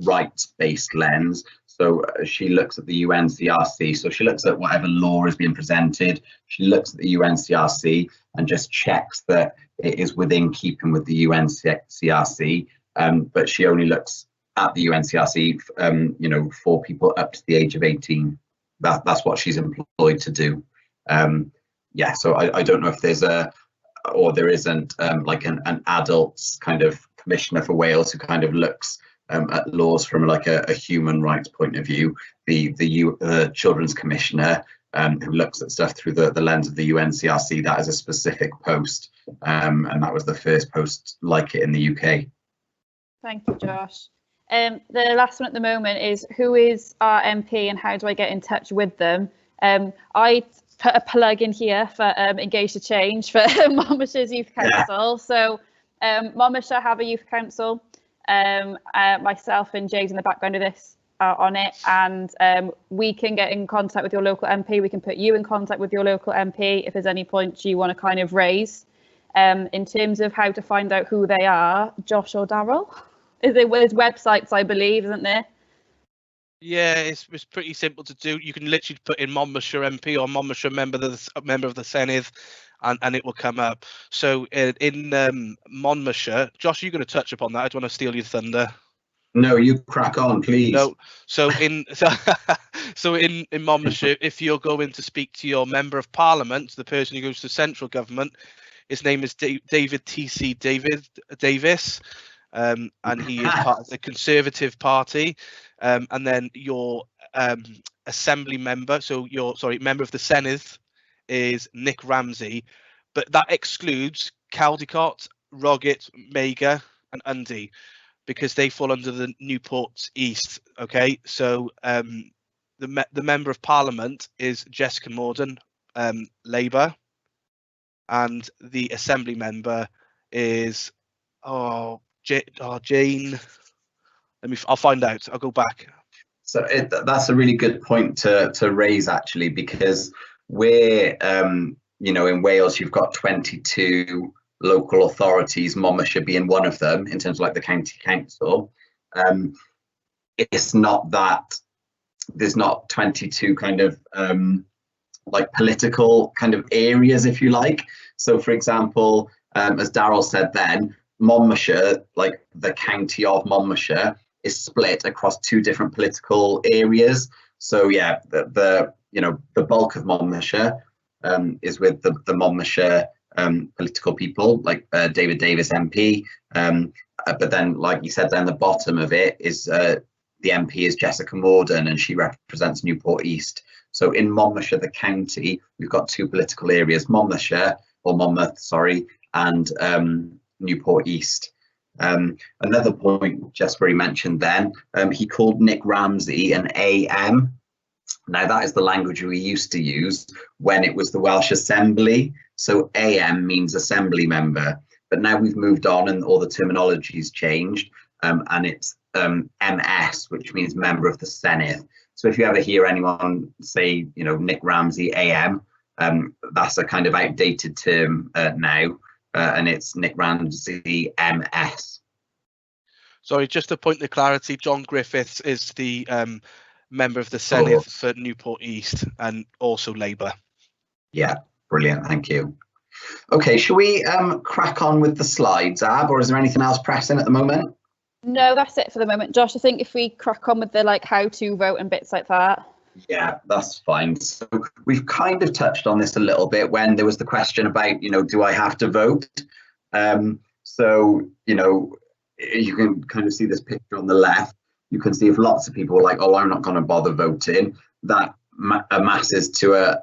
rights-based lens. So she looks at the UNCRC. So she looks at whatever law is being presented. She looks at the UNCRC and just checks that it is within keeping with the UNCRC. But she only looks at the UNCRC, for people up to the age of 18. That's what she's employed to do. So I don't know if there's there isn't like an adults kind of commissioner for Wales who kind of looks at laws from like a human rights point of view. The Children's Commissioner who looks at stuff through the lens of the UNCRC, that is a specific post, and that was the first post like it in the UK. Thank you, Josh. The last one at the moment is, who is our MP and how do I get in touch with them? I put a plug in here for Engage to Change for Monmouthshire's Youth Council. So Monmouthshire have a youth council. Myself and Jade's in the background of this out on it, and we can get in contact with your local MP. We can put you in contact with your local MP if there's any points you want to kind of raise. In terms of how to find out who they are, Josh or Darryl? There's websites, I believe, isn't there? Yeah, it's pretty simple to do. You can literally put in Monmouthshire MP or Monmouthshire member of the Senedd, and it will come up. So in Monmouthshire, Josh, are you going to touch upon that? I don't want to steal your thunder. No, you crack on, please. No. So in Monmouthshire, if you're going to speak to your member of Parliament, the person who goes to central government, his name is David T.C. Davis, and he is part of the Conservative Party. And then your assembly member, member of the Senedd, is Nick Ramsey, but that excludes Caldicot, Roggett, Mega, and Undy, because they fall under the Newport East. Okay, so the member of Parliament is Jessica Morden, Labour, and the assembly member is Jane. I'll find out. I'll go back. So that's a really good point to raise, actually, because we're in Wales you've got 22 local authorities, Monmouthshire being one of them in terms of like the county council. It's not that there's not 22 kind of like political kind of areas, if you like. So for example, as Darryl said then, Monmouthshire, like the county of Monmouthshire, is split across 2 different political areas. So yeah, the bulk of Monmouthshire is with the Monmouthshire political people, like David Davis MP, but then, like you said, down the bottom of it is the MP is Jessica Morden, and she represents Newport East. So in Monmouthshire, the county, we've got 2 political areas, Monmouth, and Newport East. Another point Jessica mentioned then, he called Nick Ramsey an AM. Now that is the language we used to use when it was the Welsh Assembly. So AM means assembly member, but now we've moved on and all the terminology's changed, and it's MS, which means member of the Senedd. So if you ever hear anyone say, Nick Ramsey AM, that's a kind of outdated term now, and it's Nick Ramsey MS. Sorry, just a point of clarity, John Griffiths is the member of the Senedd for Newport East and also Labour. Yeah, brilliant, thank you. Okay, shall we crack on with the slides, Ab, or is there anything else pressing at the moment? No, that's it for the moment, Josh. I think if we crack on with the how to vote and bits like that. Yeah, that's fine. So we've kind of touched on this a little bit when there was the question about, do I have to vote? So, you can kind of see this picture on the left. You can see if lots of people are like, oh, I'm not going to bother voting, that amasses to a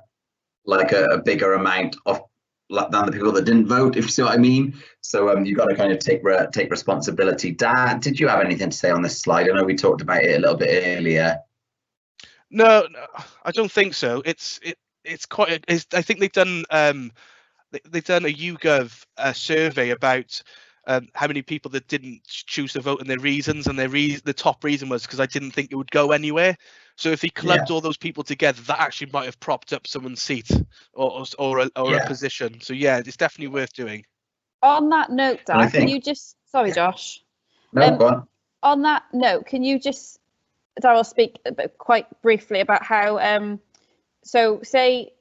bigger amount of than the people that didn't vote, if you see what I mean. So you've got to kind of take responsibility. Dad, did you have anything to say on this slide? I know we talked about it a little bit earlier. No, I don't think so. It's quite. I think they've done a YouGov survey about how many people that didn't choose to vote and their reasons, and the top reason was because I didn't think it would go anywhere. So if he clubbed all those people together, that actually might have propped up someone's seat or a position. So yeah, it's definitely worth doing. On that note, Dad, can you just Josh? No, go on. On that note, can you just, Darryl, speak quite briefly about how so say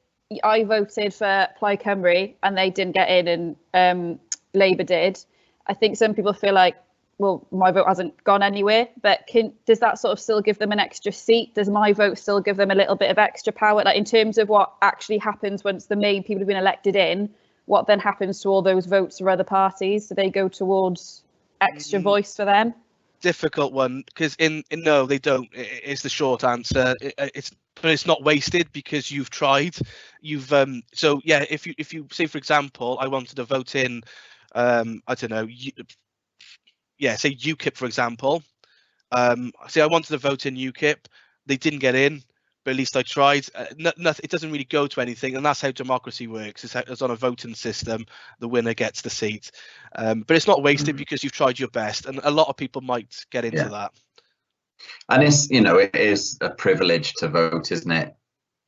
I voted for Plaid Cymru and they didn't get in and Labour did. I think some people feel like, well, my vote hasn't gone anywhere, but does that sort of still give them an extra seat? Does my vote still give them a little bit of extra power? Like in terms of what actually happens once the main people have been elected in, what then happens to all those votes for other parties? Do they go towards extra voice for them? Difficult one, because no, they don't. It's the short answer. But it's not wasted because you've tried. So yeah, if you say, for example, I wanted to vote in I don't know, say UKIP, for example. Say I wanted to vote in UKIP, they didn't get in, but at least I tried. It doesn't really go to anything, and that's how democracy works. It's on a voting system, the winner gets the seat. But it's not wasted because you've tried your best, and a lot of people might get into that. And it's, you know, it is a privilege to vote, isn't it?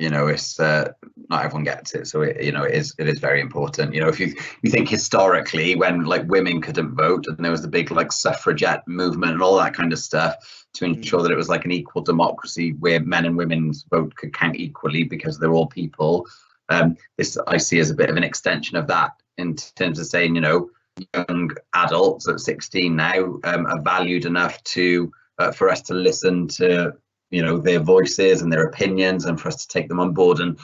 You know, it's not everyone gets it, so it is very important. You know, if you think historically, when like women couldn't vote and there was the big like suffragette movement and all that kind of stuff to ensure that it was like an equal democracy where men and women's vote could count equally because they're all people. This I see as a bit of an extension of that, in terms of saying, you know, young adults at 16 now are valued enough to for us to listen to, you know, their voices and their opinions, and for us to take them on board, and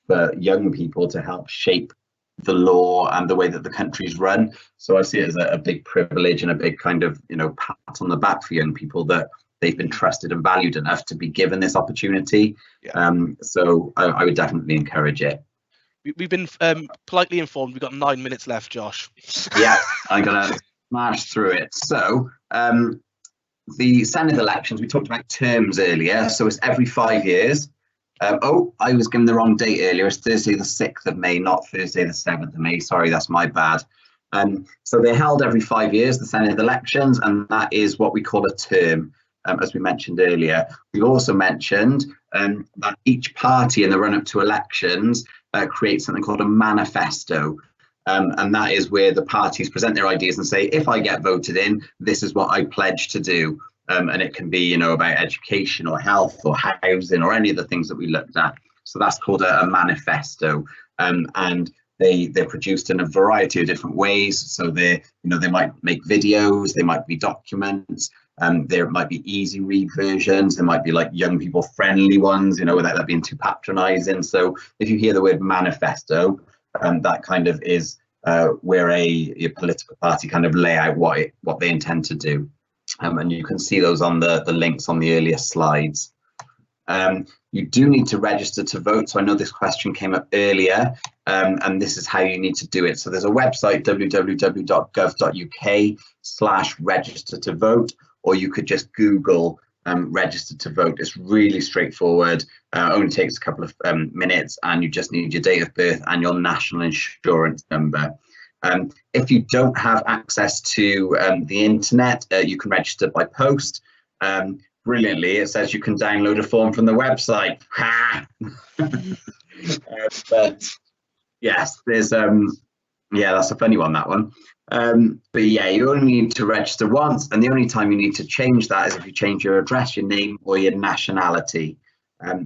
for young people to help shape the law and the way that the country's run. So I see it as a big privilege and a big kind of, you know, pat on the back for young people that they've been trusted and valued enough to be given this opportunity. So I would definitely encourage it. We've been politely informed we've got 9 minutes left, Josh. Yeah, I'm gonna smash through it. So the Senedd elections, we talked about terms earlier, so it's every 5 years. Oh, I was given the wrong date earlier. It's Thursday the 6th of May, not Thursday the 7th of May. Sorry, that's my bad. So they're held every 5 years, the Senedd elections, and that is what we call a term, as we mentioned earlier. We also mentioned that each party in the run-up to elections creates something called a manifesto. And that is where the parties present their ideas and say, if I get voted in, this is what I pledge to do. And it can be, you know, about education or health or housing or any of the things that we looked at. So that's called a manifesto. And they're produced in a variety of different ways. So they might make videos, they might be documents, there might be easy read versions, there might be like young people friendly ones, you know, without that being too patronizing. So if you hear the word manifesto, that kind of is where a political party kind of lay out what they intend to do. And you can see those on the links on the earlier slides. You do need to register to vote. So I know this question came up earlier, and this is how you need to do it. So there's a website, www.gov.uk/register to vote, or you could just Google register to vote. It's really straightforward. Only takes a couple of minutes, and you just need your date of birth and your national insurance number. If you don't have access to the internet, you can register by post. Brilliantly, it says you can download a form from the website. But yes, there's that's a funny one, that one. But yeah, you only need to register once, and the only time you need to change that is if you change your address, your name, or your nationality.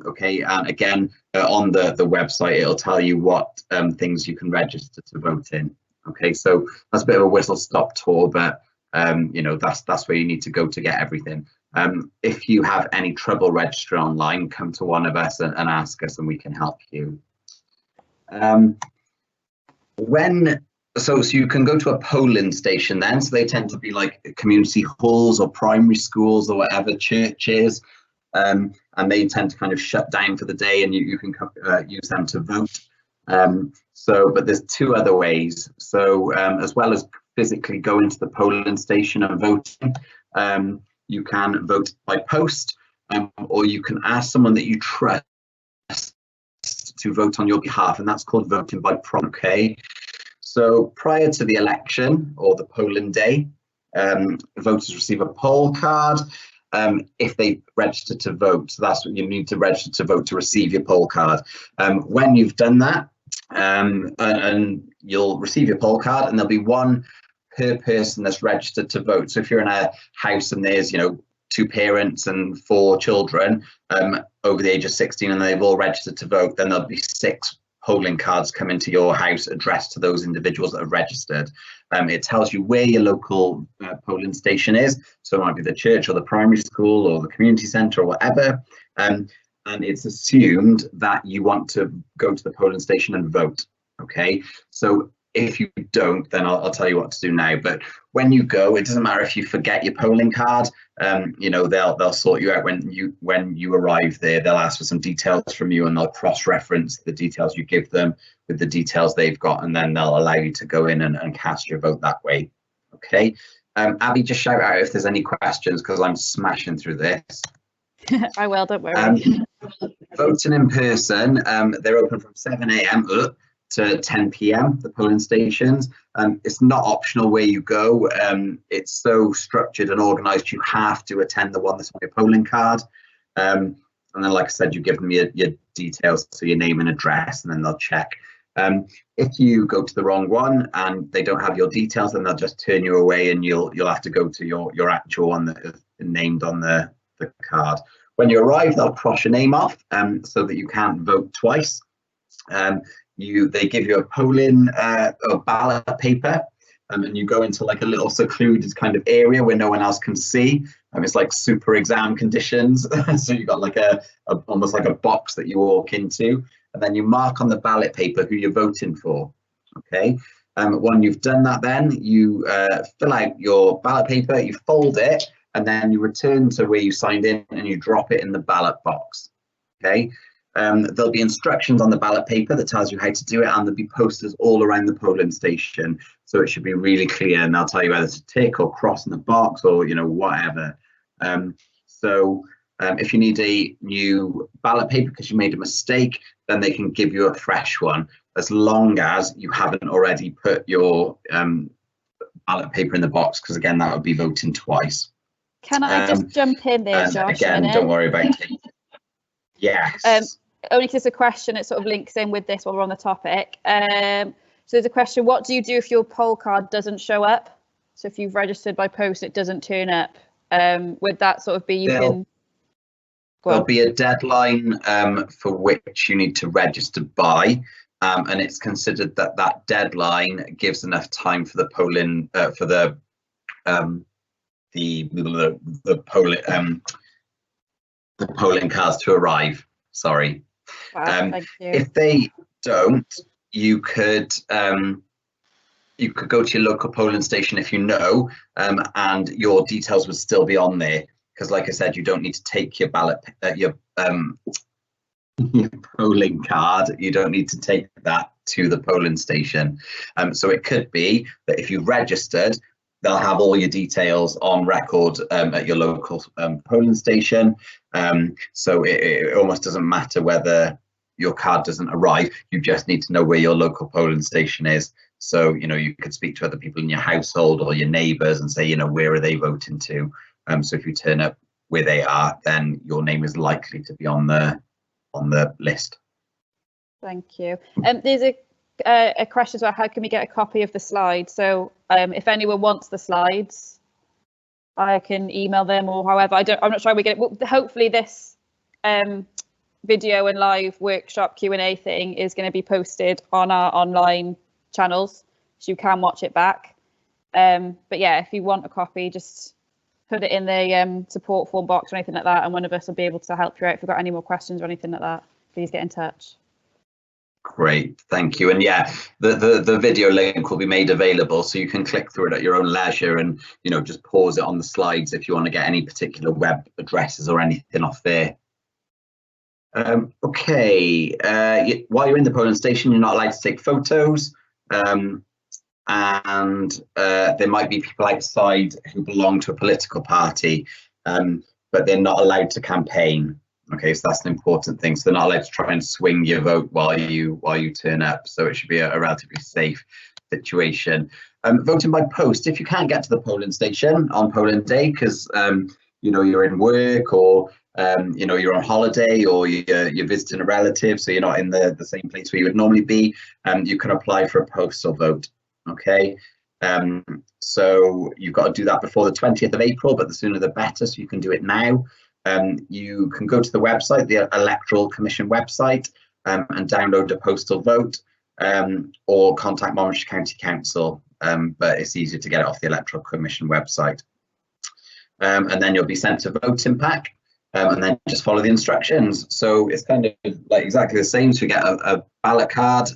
Okay, and again, on the website, it'll tell you what things you can register to vote in. Okay, so that's a bit of a whistle-stop tour, but you know, that's where you need to go to get everything. If you have any trouble registering online, come to one of us and ask us, and we can help you. So you can go to a polling station then. So they tend to be like community halls or primary schools or whatever, churches, and they tend to kind of shut down for the day, and you can use them to vote. But there's two other ways. So as well as physically going to the polling station and voting, you can vote by post, or you can ask someone that you trust to vote on your behalf, and that's called voting by proxy. Okay, so prior to the election or the polling day, voters receive a poll card if they register to vote. So that's what you need to register to vote to receive your poll card. When you've done that, and you'll receive your poll card, and there'll be one per person that's registered to vote. So if you're in a house and there's, you know, 2 parents and 4 children over the age of 16, and they've all registered to vote, then there'll be 6 polling cards coming to your house addressed to those individuals that have registered. It tells you where your local polling station is. So it might be the church or the primary school or the community centre or whatever. And it's assumed that you want to go to the polling station and vote. Okay, so if you don't, then I'll tell you what to do now. But when you go, it doesn't matter if you forget your polling card. You know, they'll sort you out when you arrive there. They'll ask for some details from you, and they'll cross-reference the details you give them with the details they've got, and then they'll allow you to go in and cast your vote that way. Okay, Abby, just shout out if there's any questions, because I'm smashing through this. I will, don't worry. Voting in person, they're open from 7 a.m. to 10 p.m, the polling stations. It's not optional where you go. It's so structured and organised, you have to attend the one that's on your polling card. And then, like I said, you give them your details, so your name and address, and then they'll check. If you go to the wrong one and they don't have your details, then they'll just turn you away, and you'll have to go to your actual one that is named on the card. When you arrive, they'll cross your name off so that you can't vote twice. They give you a polling or ballot paper, and you go into like a little secluded kind of area where no one else can see. It's like super exam conditions. So you've got like almost like a box that you walk into, and then you mark on the ballot paper who you're voting for. Okay. When you've done that, then you fill out your ballot paper, you fold it, and then you return to where you signed in and you drop it in the ballot box. Okay. There'll be instructions on the ballot paper that tells you how to do it, and there'll be posters all around the polling station, so it should be really clear, and they'll tell you whether to tick or cross in the box, or whatever. If you need a new ballot paper because you made a mistake, then they can give you a fresh one, as long as you haven't already put your ballot paper in the box, because again, that would be voting twice. Can I just jump in there, Josh? Again, don't worry about it. Yes. Only because it's a question, it sort of links in with this while we're on the topic. So there's a question: what do you do if your poll card doesn't show up? So if you've registered by post, it doesn't turn up. Would that sort of be there'll be a deadline for which you need to register by, and it's considered that deadline gives enough time for the polling for the polling cards to arrive. Sorry. Wow, thank you. If they don't, you could go to your local polling station if you know, and your details would still be on there, because like I said, you don't need to take your ballot your polling card. You don't need to take that to the polling station. So it could be that if you've registered, they'll have all your details on record at your local polling station. So it almost doesn't matter whether your card doesn't arrive. You just need to know where your local polling station is. So, you could speak to other people in your household or your neighbours and say, where are they voting to? So if you turn up where they are, then your name is likely to be on the list. Thank you. There's a question about how can we get a copy of the slides? So if anyone wants the slides, I can email them, or however. I'm not sure how we get it. Well, hopefully this video and live workshop Q&A thing is going to be posted on our online channels, so you can watch it back. But yeah, if you want a copy, just put it in the support form box or anything like that, and one of us will be able to help you out. If you've got any more questions or anything like that, please get in touch. Great, thank you. And yeah, the video link will be made available, so you can click through it at your own leisure, and just pause it on the slides if you want to get any particular web addresses or anything off there. Okay, while you're in the polling station, you're not allowed to take photos, and there might be people outside who belong to a political party, but they're not allowed to campaign. Okay, so that's an important thing. So they're not allowed to try and swing your vote while you turn up. So it should be a relatively safe situation. Voting by post, if you can't get to the polling station on polling day because you're in work, or you're on holiday, or you're visiting a relative, so you're not in the same place where you would normally be, you can apply for a postal vote. Okay, so you've got to do that before the 20th of April, but the sooner the better, so you can do it now. You can go to the website, the Electoral Commission website, and download a postal vote, or contact Monmouthshire County Council, but it's easier to get it off the Electoral Commission website. And then you'll be sent a voting pack, and then just follow the instructions. So it's kind of like exactly the same. So you get a ballot card,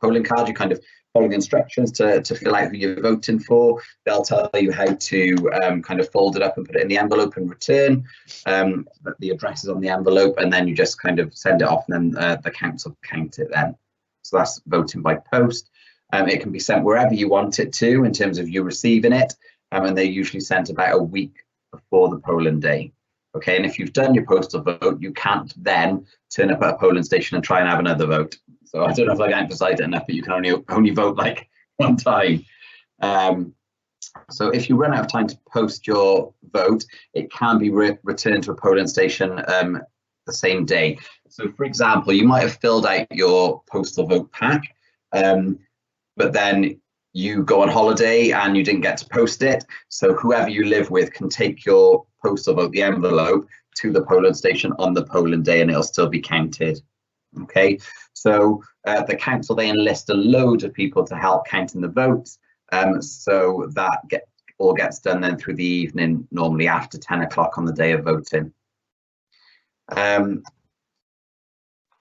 polling card, you kind of follow the instructions to fill out who you're voting for. They'll tell you how to kind of fold it up and put it in the envelope and return. The address is on the envelope, and then you just kind of send it off, and then the council count it then. So that's voting by post. It can be sent wherever you want it to in terms of you receiving it, and they're usually sent about a week before the polling day. Okay, and if you've done your postal vote, you can't then turn up at a polling station and try and have another vote. So I don't know if I emphasized it enough, but you can only vote like one time. So if you run out of time to post your vote, it can be returned to a polling station the same day. So for example, you might have filled out your postal vote pack, but then you go on holiday and you didn't get to post it. So whoever you live with can take your postal vote, the envelope, to the polling station on the polling day, and it'll still be counted. Okay, so the council, they enlist a load of people to help counting the votes. So that all gets done then through the evening, normally after 10 o'clock on the day of voting.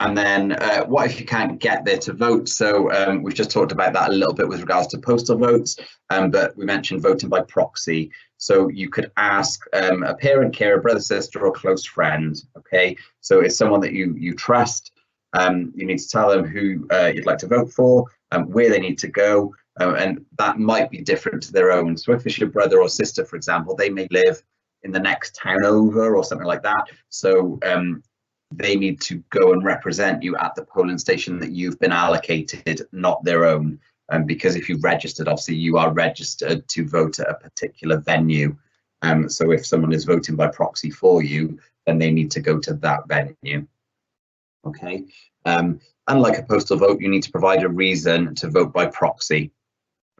And then what if you can't get there to vote? So we've just talked about that a little bit with regards to postal votes, but we mentioned voting by proxy. So you could ask a parent, carer, brother, sister, or close friend. Okay, so it's someone that you trust. You need to tell them who you'd like to vote for, where they need to go, and that might be different to their own. So if it's your brother or sister, for example, they may live in the next town over or something like that. So they need to go and represent you at the polling station that you've been allocated, not their own. Because if you've registered, obviously you are registered to vote at a particular venue. So if someone is voting by proxy for you, then they need to go to that venue. Okay. Unlike a postal vote, you need to provide a reason to vote by proxy.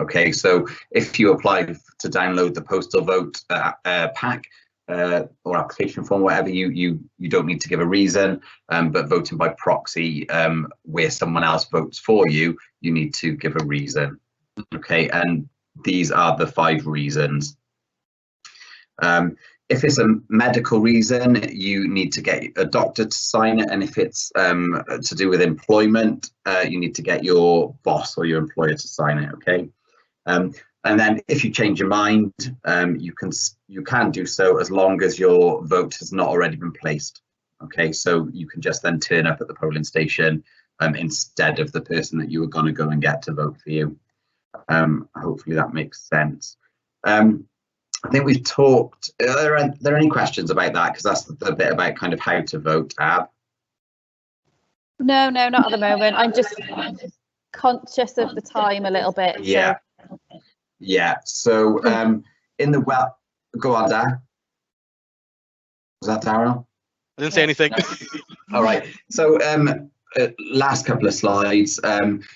Okay, so if you apply to download the postal vote pack or application form, whatever, you don't need to give a reason, but voting by proxy, where someone else votes for you, you need to give a reason. Okay, and these are the 5 reasons. If it's a medical reason, you need to get a doctor to sign it, and if it's to do with employment, you need to get your boss or your employer to sign it. Okay. And then if you change your mind, you can do so as long as your vote has not already been placed. Okay, so you can just then turn up at the polling station instead of the person that you were going to go and get to vote for you. Hopefully that makes sense. I think we've talked, are there any questions about that? Because that's the bit about kind of how to vote, Ab. No, not at the moment. I'm just conscious of the time a little bit. Yeah. So. Yeah, so in the go on, Dar. Was that Darryl? I didn't say anything. All right, so last couple of slides.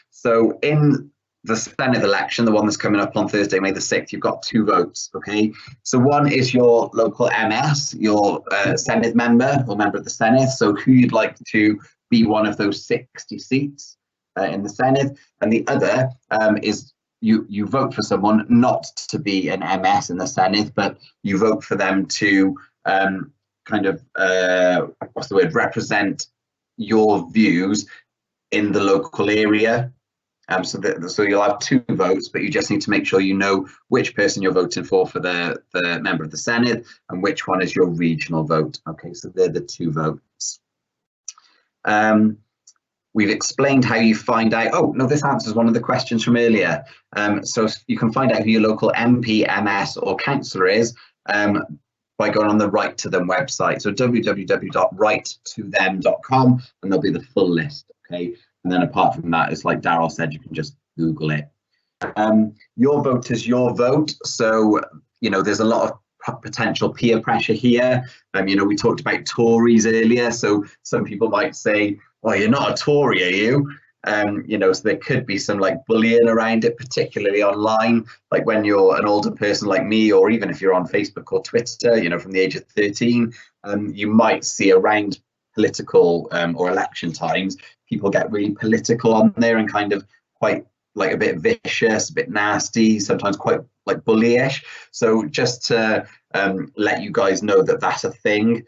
So in the Senedd election, the one that's coming up on Thursday, May the 6th, you've got 2 votes, okay? So one is your local MS, your Senedd member or member of the Senedd, so who you'd like to be one of those 60 seats in the Senedd, and the other is you vote for someone not to be an MS in the Senedd, but you vote for them to kind of represent your views in the local area. So you'll have 2 votes, but you just need to make sure you know which person you're voting for the member of the Senedd and which one is your regional vote. Okay, so they're the 2 votes. We've explained how you find out. Oh, no, this answers one of the questions from earlier. So you can find out who your local MP, MS or councillor is by going on the Write to Them website. So www.writetothem.com, and there'll be the full list, okay? And then apart from that, it's like Darryl said, you can just Google it. Your vote is your vote. So, you know, there's a lot of potential peer pressure here. You know, we talked about Tories earlier. So some people might say, well, you're not a Tory, are you? You know, so there could be some like bullying around it, particularly online, like when you're an older person like me, or even if you're on Facebook or Twitter, you know, from the age of 13, you might see around political or election times, people get really political on there and kind of quite like a bit vicious, a bit nasty, sometimes quite like bullyish. So just to let you guys know that that's a thing.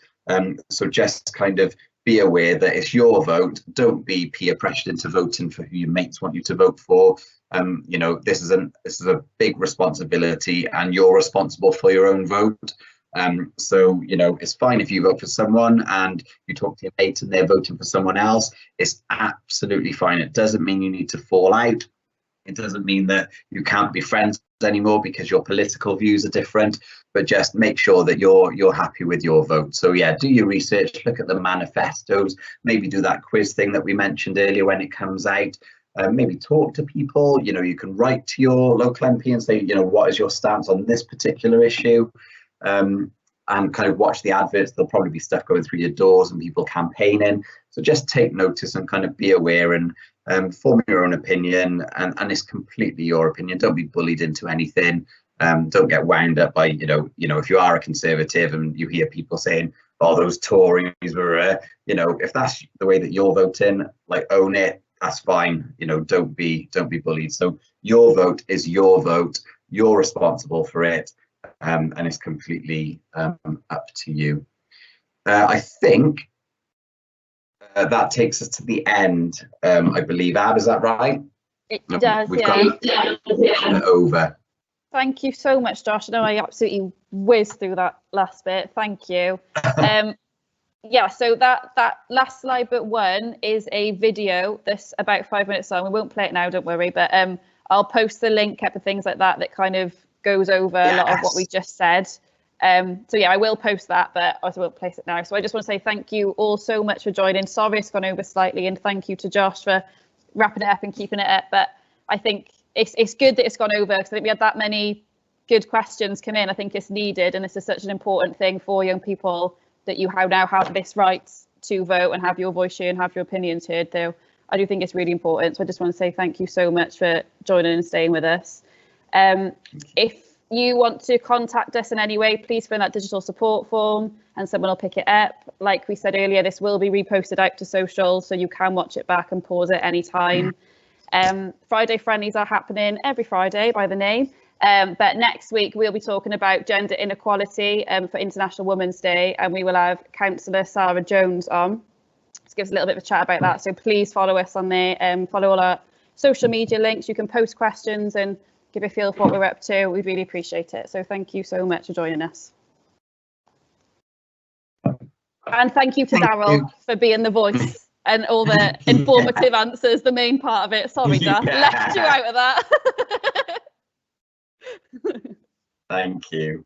So just kind of be aware that it's your vote. Don't be peer pressured into voting for who your mates want you to vote for. You know, this is a big responsibility, and you're responsible for your own vote. So, you know, it's fine if you vote for someone and you talk to your mate and they're voting for someone else. It's absolutely fine. It doesn't mean you need to fall out. It doesn't mean that you can't be friends anymore because your political views are different, but just make sure that you're happy with your vote. So yeah, do your research, look at the manifestos, maybe do that quiz thing that we mentioned earlier when it comes out. Maybe talk to people. You know, you can write to your local MP and say, you know, what is your stance on this particular issue? And kind of watch the adverts. There'll probably be stuff going through your doors and people campaigning. So just take notice and kind of be aware and form your own opinion. And it's completely your opinion. Don't be bullied into anything. Don't get wound up by, you know, if you are a Conservative and you hear people saying, oh, those Tories were, you know, if that's the way that you're voting, like, own it. That's fine. You know, don't be bullied. So your vote is your vote. You're responsible for it. And it's completely up to you. I think that takes us to the end, I believe. Ab, is that right? It does, We've yeah. got over. Thank you so much, Josh. I know I absolutely whizzed through that last bit. Thank you. Yeah, so that last slide but one is a video that's about 5 minutes long. We won't play it now, don't worry, but I'll post the link up and things like that kind of goes over a lot of what we just said. So yeah, I will post that, but I won't place it now. So I just want to say thank you all so much for joining. Sorry it's gone over slightly, and thank you to Josh for wrapping it up and keeping it up. But I think it's good that it's gone over, because I think we had that many good questions come in. I think it's needed, and this is such an important thing for young people, that you now have this right to vote and have your voice heard and have your opinions heard. Though I do think it's really important. So I just want to say thank you so much for joining and staying with us. If you want to contact us in any way, please fill in that digital support form and someone will pick it up. Like we said earlier, this will be reposted out to social, so you can watch it back and pause at any time. Friday Friendlies are happening every Friday by the name. But next week we'll be talking about gender inequality for International Women's Day, and we will have Councillor Sarah Jones on to give us a little bit of a chat about that. So please follow us on there, follow all our social media links. You can post questions and give a feel for what we're up to. We'd really appreciate it. So thank you so much for joining us. And thank you to Darryl for being the voice and all the informative answers, the main part of it. Sorry, Dar, left you out of that. Thank you.